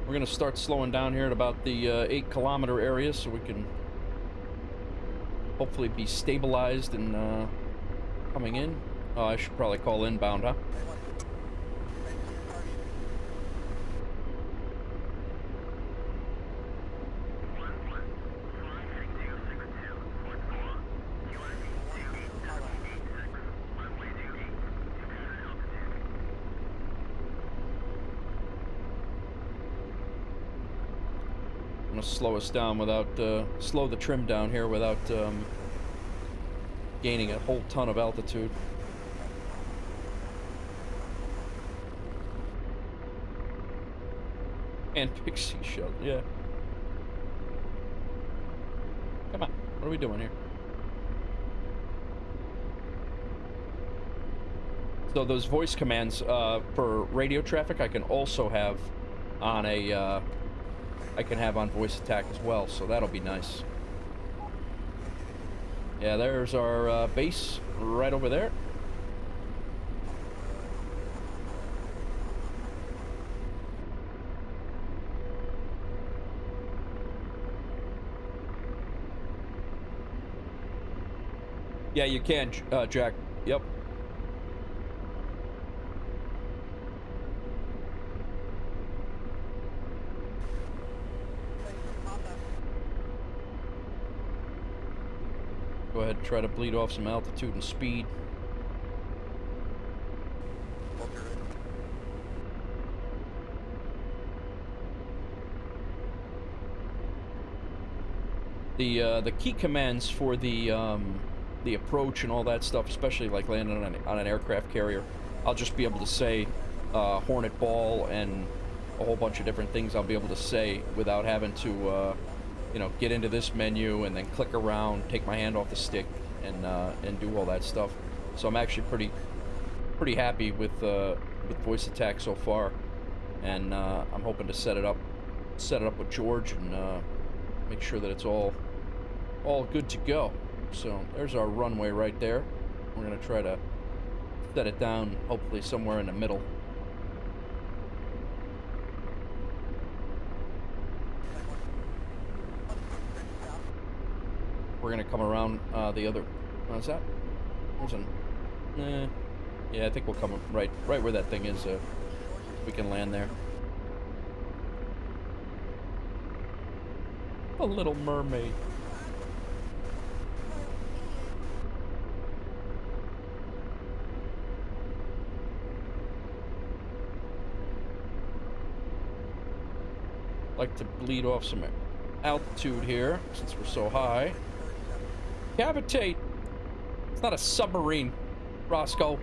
Speaker 1: We're gonna start slowing down here at about the 8-kilometer area so we can hopefully be stabilized and coming in. Oh, I should probably call inbound, huh? I'm gonna slow us down without, slow the trim down here without, gaining a whole ton of altitude. And pixie shell, yeah. Come on, what are we doing here? So those voice commands, for radio traffic, I can also have on a, I can have on voice attack as well, so that'll be nice. Yeah, there's our base right over there. Yeah, you can, Jack. Yep. Go ahead and try to bleed off some altitude and speed. The key commands for the approach and all that stuff, especially like landing on an aircraft carrier, I'll just be able to say Hornet Ball and a whole bunch of different things I'll be able to say without having to you know, get into this menu and then click around, take my hand off the stick, and do all that stuff. So I'm actually pretty happy with voice attack so far, and I'm hoping to set it up with George and make sure that it's all good to go. So there's our runway right there. We're gonna try to set it down, hopefully somewhere in the middle. We're gonna come around the other. What's that? There's an. Yeah, I think we'll come right where that thing is. We can land there. A Little Mermaid. Like to bleed off some altitude here since we're so high. Cavitate. It's not a submarine, Roscoe.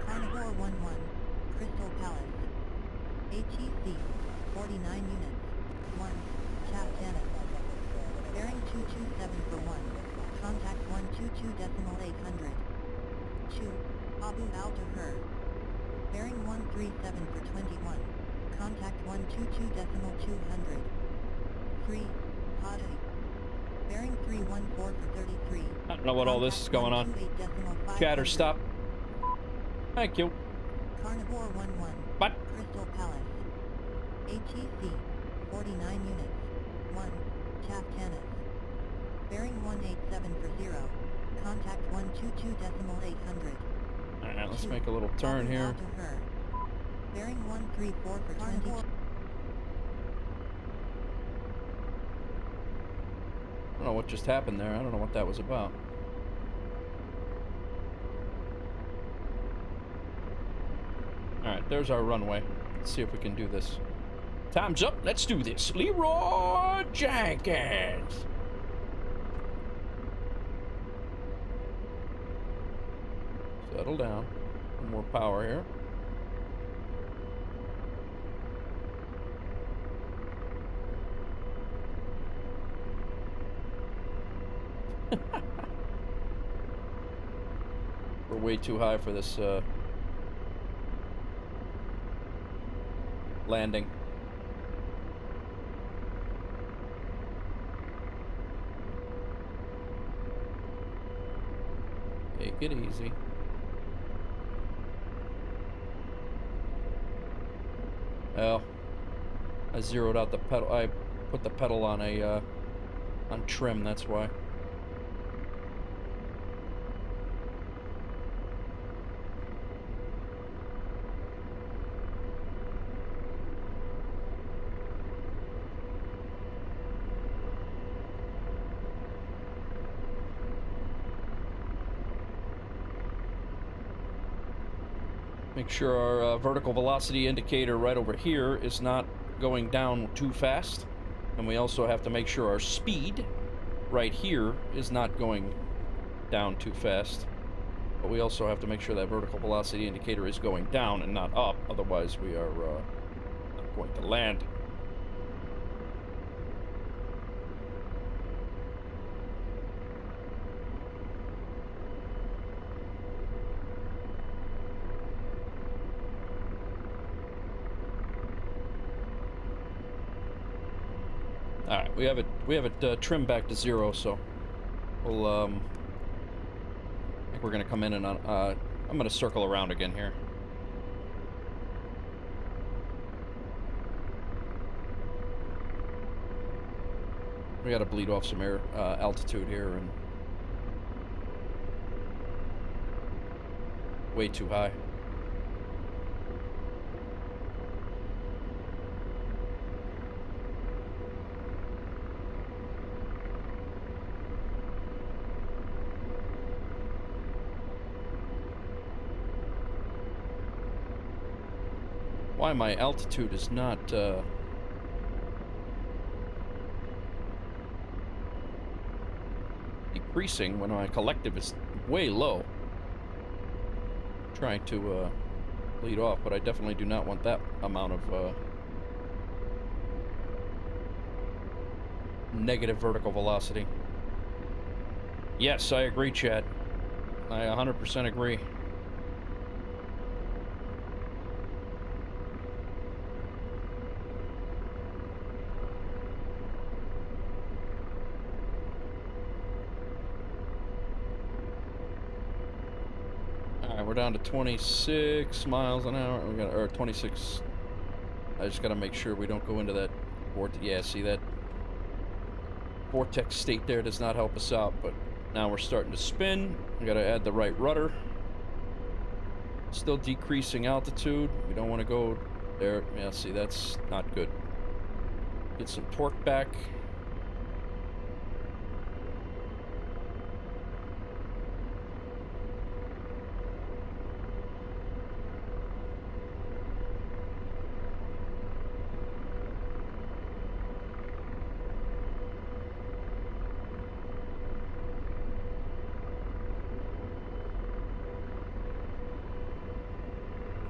Speaker 3: Carnivore 1-1, Crystal Palace. ATC, 49 units. 1, Taftanaz. Bearing 227 for 1. Contact 122.800. 2, Abu al-Tahir. Bearing 137 for 21. Contact 122.200. 3, Hadi. Bearing 314 for 33.
Speaker 1: I don't know what all this is going on. Chatter, stop. Thank you.
Speaker 3: Carnivore 1-1.
Speaker 1: What?
Speaker 3: Crystal Palace. ATC, 49 units. 1, Taftanaz. Bearing 187 for 0. Contact 122.800.
Speaker 1: Alright, let's make a little turn here.
Speaker 3: Bearing 134 for 20.
Speaker 1: I don't know what just happened there. I don't know what that was about. Alright, there's our runway. Let's see if we can do this. Time's up. Let's do this. Leroy Jenkins. Settle down. More power here. way too high for this landing. Take it easy. Well, I zeroed out the pedal. I put the pedal on a on trim. That's why. Make sure our vertical velocity indicator right over here is not going down too fast. And we also have to make sure our speed right here is not going down too fast. But we also have to make sure that vertical velocity indicator is going down and not up. Otherwise, we are not going to land. Alright, we have it trimmed back to 0, so we'll I think we're gonna come in and I'm gonna circle around again here. We gotta bleed off some air altitude here, and way too high. Why my altitude is not decreasing when my collective is way low. Trying to bleed off, but I definitely do not want that amount of negative vertical velocity. Yes, I agree, Chad. I 100% agree. We're down to 26 miles an hour. We got, or 26. I just got to make sure we don't go into that vortex. Yeah, see that vortex state there does not help us out. But now we're starting to spin. We got to add the right rudder. Still decreasing altitude. We don't want to go there. Yeah, see, that's not good. Get some torque back.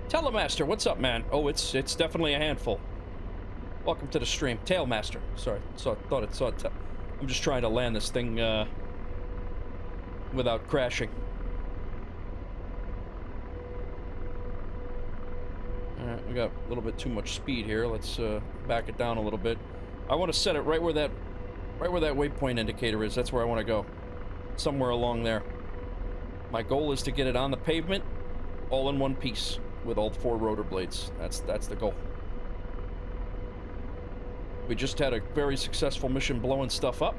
Speaker 1: Telemaster, what's up, man? Oh, it's definitely a handful. Welcome to the stream. Tailmaster. Sorry, thought it saw it. I'm just trying to land this thing without crashing. Alright, we got a little bit too much speed here. Let's back it down a little bit. I want to set it right where that waypoint indicator is. That's where I want to go. Somewhere along there. My goal is to get it on the pavement, all in one piece. With all 4 rotor blades. That's the goal. We just had a very successful mission blowing stuff up.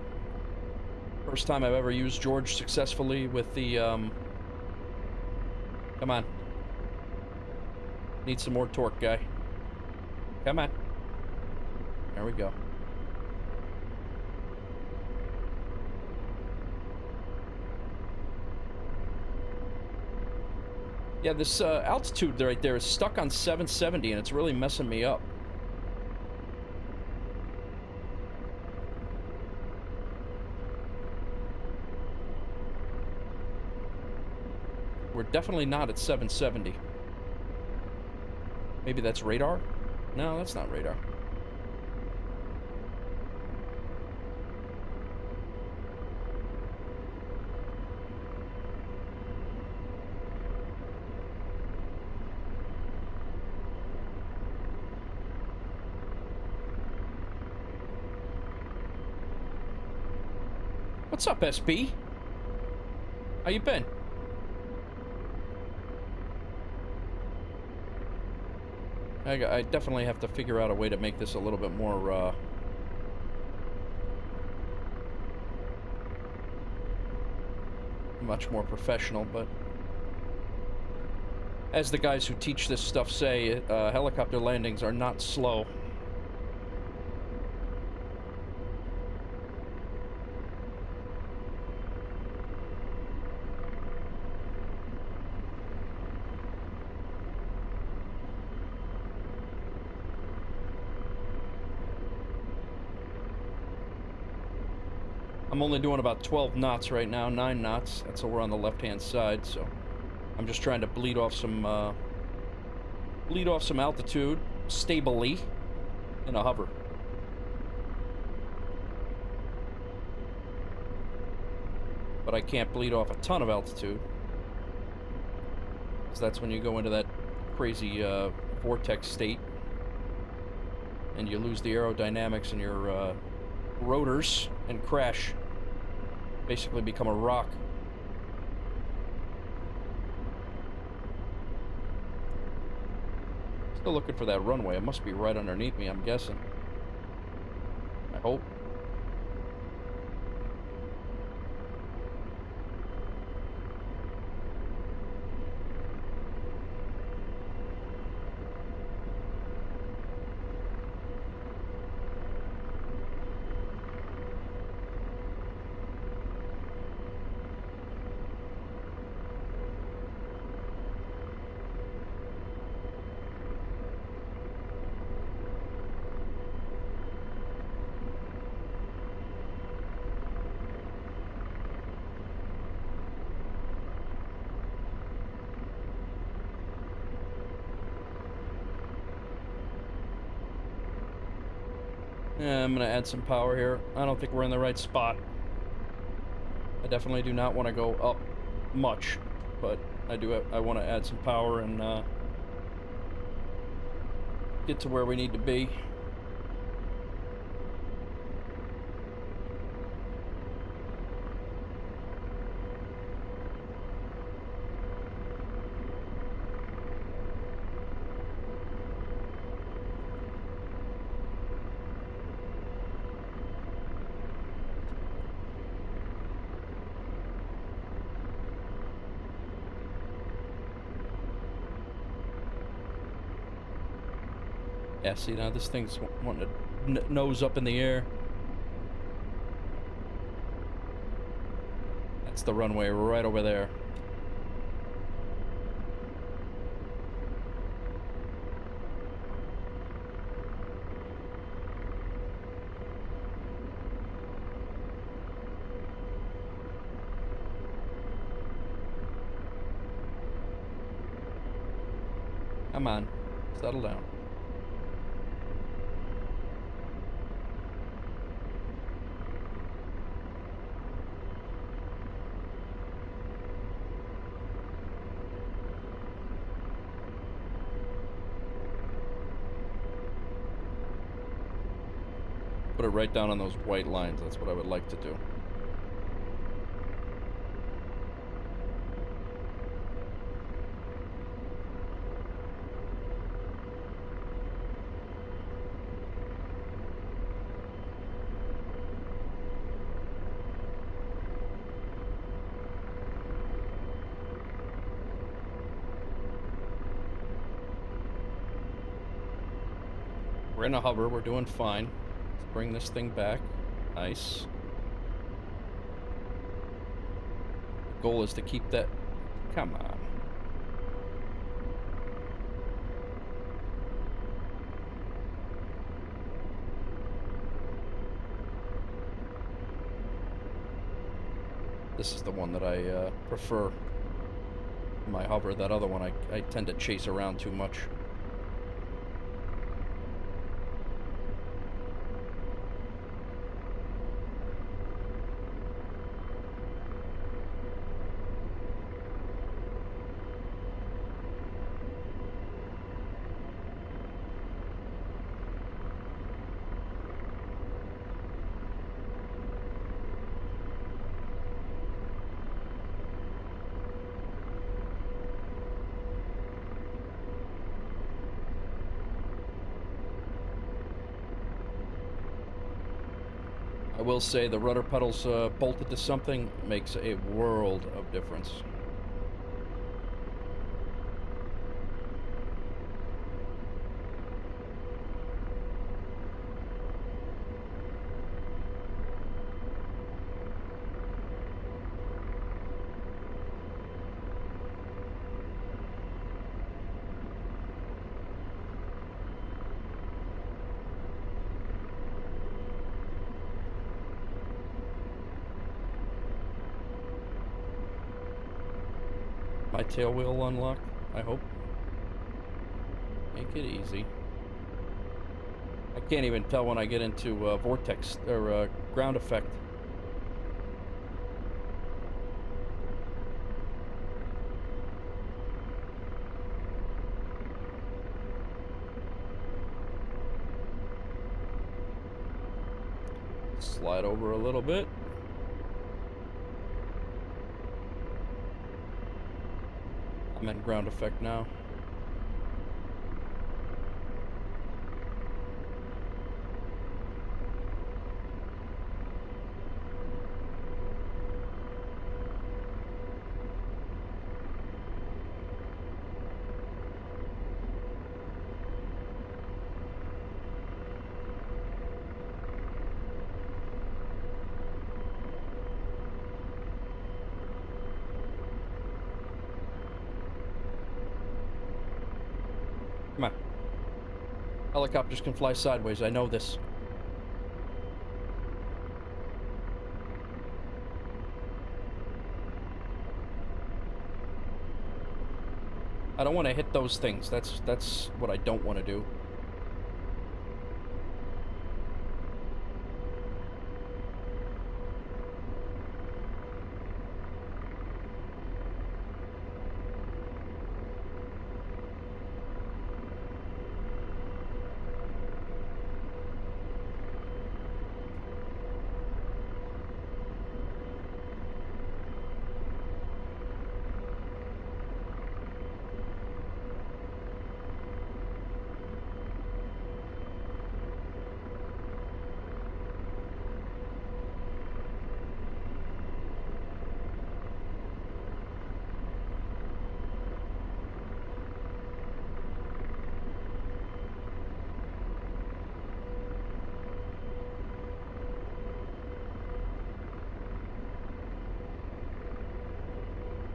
Speaker 1: First time I've ever used George successfully with the, Come on. Need some more torque, guy. Come on. There we go. Yeah, this altitude right there is stuck on 770, and it's really messing me up. We're definitely not at 770. Maybe that's radar? No, that's not radar. What's up, SB? How you been? I definitely have to figure out a way to make this a little bit more, much more professional, but as the guys who teach this stuff say, helicopter landings are not slow. I'm only doing about 12 knots right now, 9 knots. That's over on the left-hand side, so I'm just trying to bleed off some altitude stably in a hover. But I can't bleed off a ton of altitude, because that's when you go into that crazy vortex state and you lose the aerodynamics in your rotors and crash. Basically become a rock. Still looking for that runway. It must be right underneath me, I'm guessing. I hope. Yeah, I'm gonna add some power here. I don't think we're in the right spot. I definitely do not want to go up much, but I want to add some power and get to where we need to be. Yeah, see, now this thing's wanting to nose up in the air. That's the runway right over there. Come on, settle down. Put it right down on those white lines. That's what I would like to do. We're in a hover. We're doing fine. Bring this thing back. Nice. The goal is to keep that... Come on. This is the one that I prefer. My hover. That other one I tend to chase around too much. will say the rudder pedals bolted to something makes a world of difference. My tail wheel unlocked, I hope. Make it easy. I can't even tell when I get into vortex or ground effect. Slide over a little bit. I'm in ground effect now. Come on. Helicopters can fly sideways, I know this. I don't want to hit those things. That's what I don't want to do.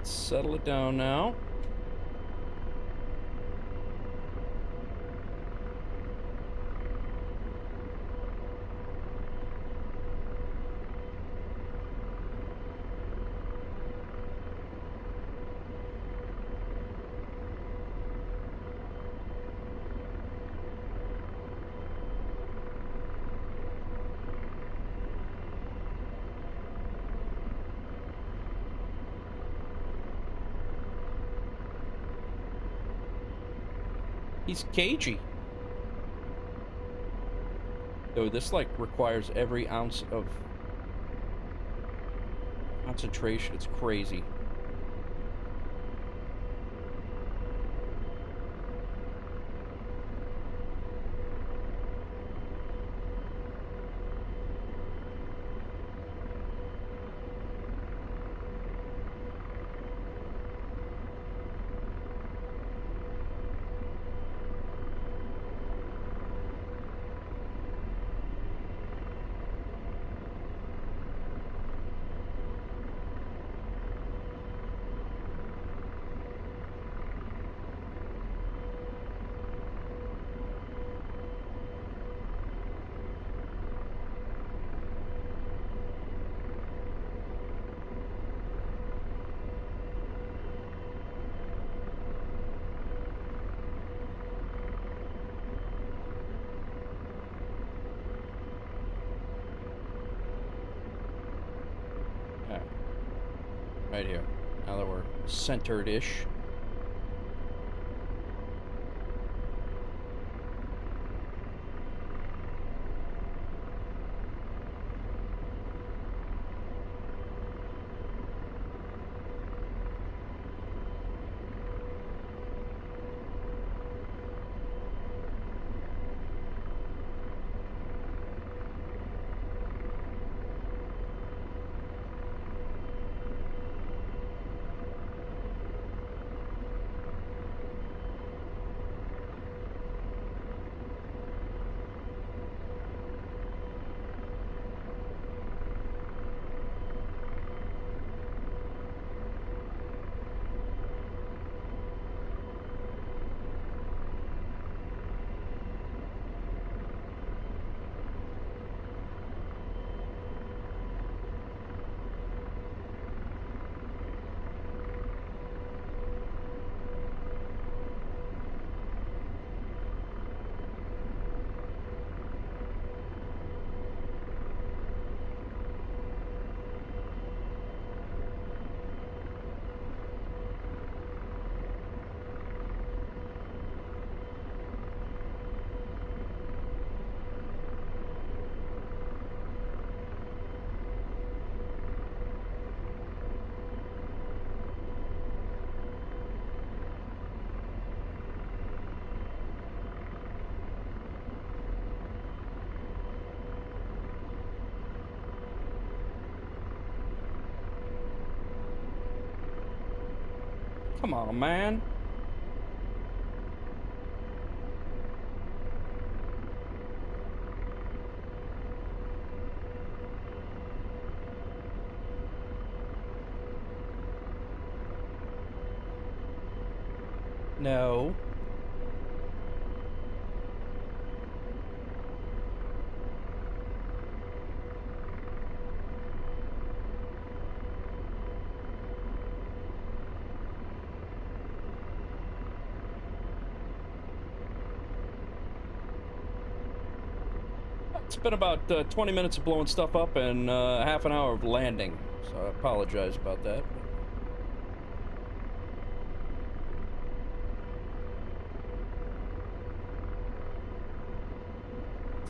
Speaker 1: Settle it down now. He's cagey. Though this like requires every ounce of concentration. It's crazy. Right here. Now that we're centered-ish. Come on, man. No. It's been about 20 minutes of blowing stuff up and half an hour of landing, so I apologize about that.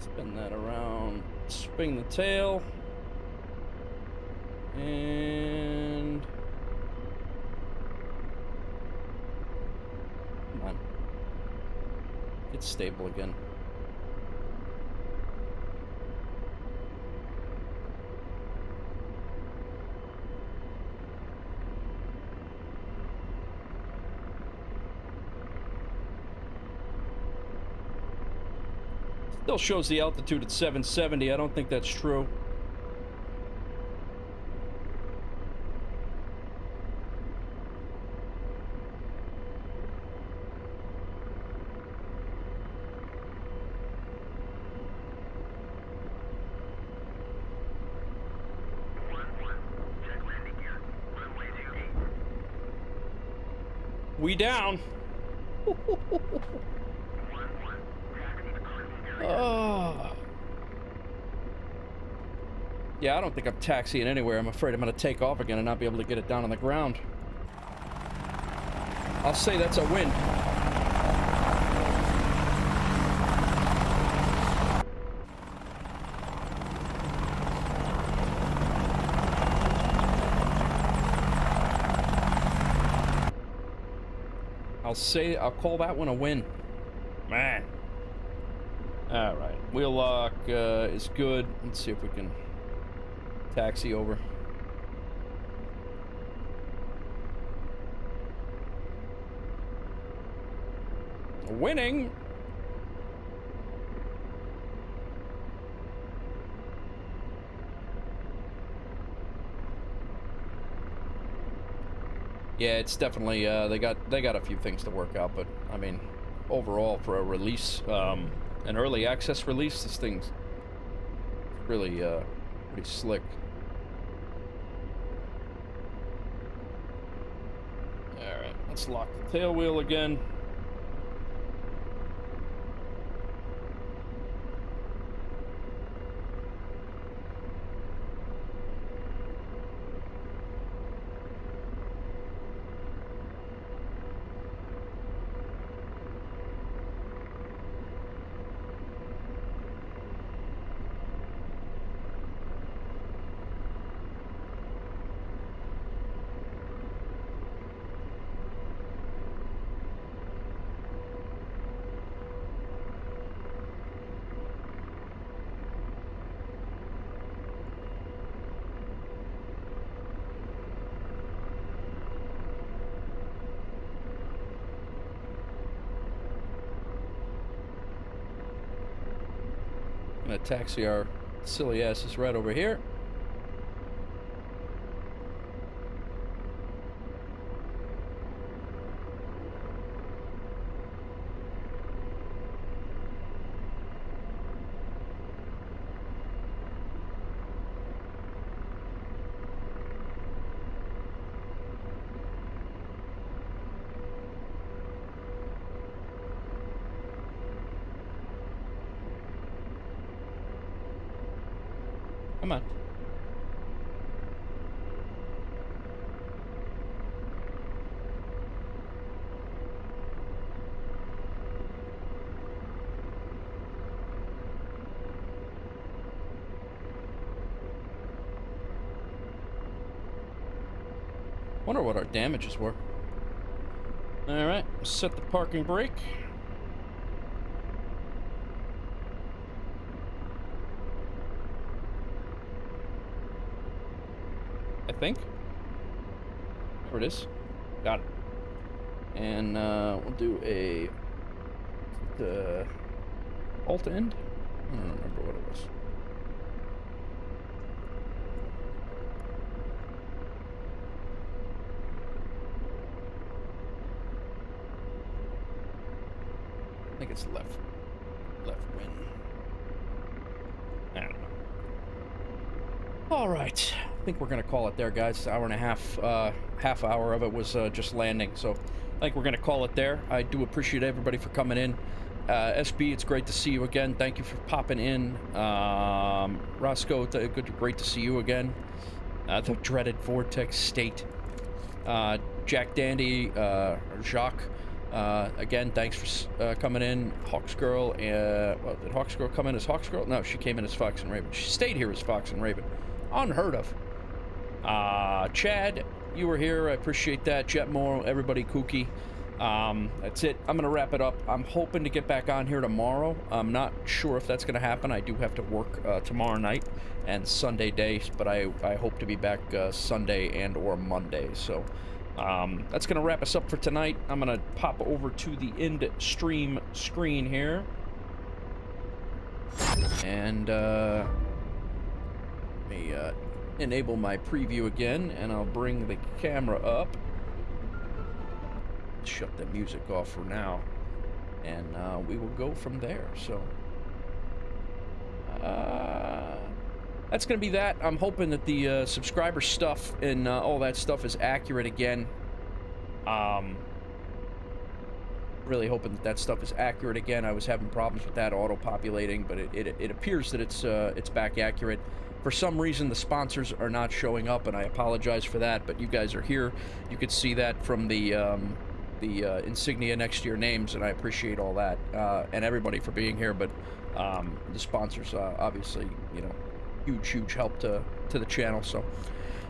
Speaker 1: Spin that around, spin the tail, and come on, get stable again. Still shows the altitude at 770. I don't think that's true. We down. Oh. Yeah, I don't think I'm taxiing anywhere. I'm afraid I'm going to take off again and not be able to get it down on the ground. I'll say that's a win. I'll call that one a win. Man. Alright, wheel lock is good. Let's see if we can taxi over. Winning! Yeah, it's definitely, they got a few things to work out, but, I mean, overall, for a release, an early access release, this thing's really, pretty slick. Alright, let's lock the tail wheel again. Gonna taxi our silly asses right over here. Come on. Wonder what our damages were. All right, set the parking brake. I think. There it is. Got it. And we'll do a alt end. I don't remember what it was. I think it's left wing. I don't know. All right, I think we're gonna call it there, guys. Hour and a half, half hour of it was just landing, so I think we're gonna call it there. I do appreciate everybody for coming in. SB, it's great to see you again. Thank you for popping in. Roscoe, great to see you again. The dreaded Vortex State. Jack Dandy, Jacques. Again, thanks for coming in. Hawks Girl, well, did Hawks Girl come in as Hawks Girl? No, she came in as Fox and Raven. She stayed here as Fox and Raven. Unheard of. Chad, you were here. I appreciate that. Jetmore, everybody, Kooky. That's it. I'm gonna wrap it up. I'm hoping to get back on here tomorrow. I'm not sure if that's gonna happen. I do have to work tomorrow night and Sunday days, but I hope to be back Sunday and or Monday. So that's gonna wrap us up for tonight. I'm gonna pop over to the end stream screen here, and let me enable my preview again, and I'll bring the camera up. Shut the music off for now, and we will go from there. So that's gonna be that. I'm hoping that the subscriber stuff and all that stuff is accurate again. Really hoping that that stuff is accurate again. I was having problems with that auto-populating, but it appears that it's back accurate. For some reason, the sponsors are not showing up, and I apologize for that, but you guys are here. You could see that from the insignia next to your names, and I appreciate all that, and everybody for being here, but the sponsors, obviously, you know, huge help to the channel. So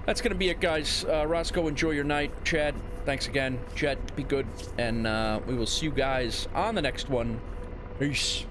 Speaker 1: that's gonna be it, guys. Roscoe, enjoy your night. Chad, thanks again. Jet, be good, and we will see you guys on the next one. Peace.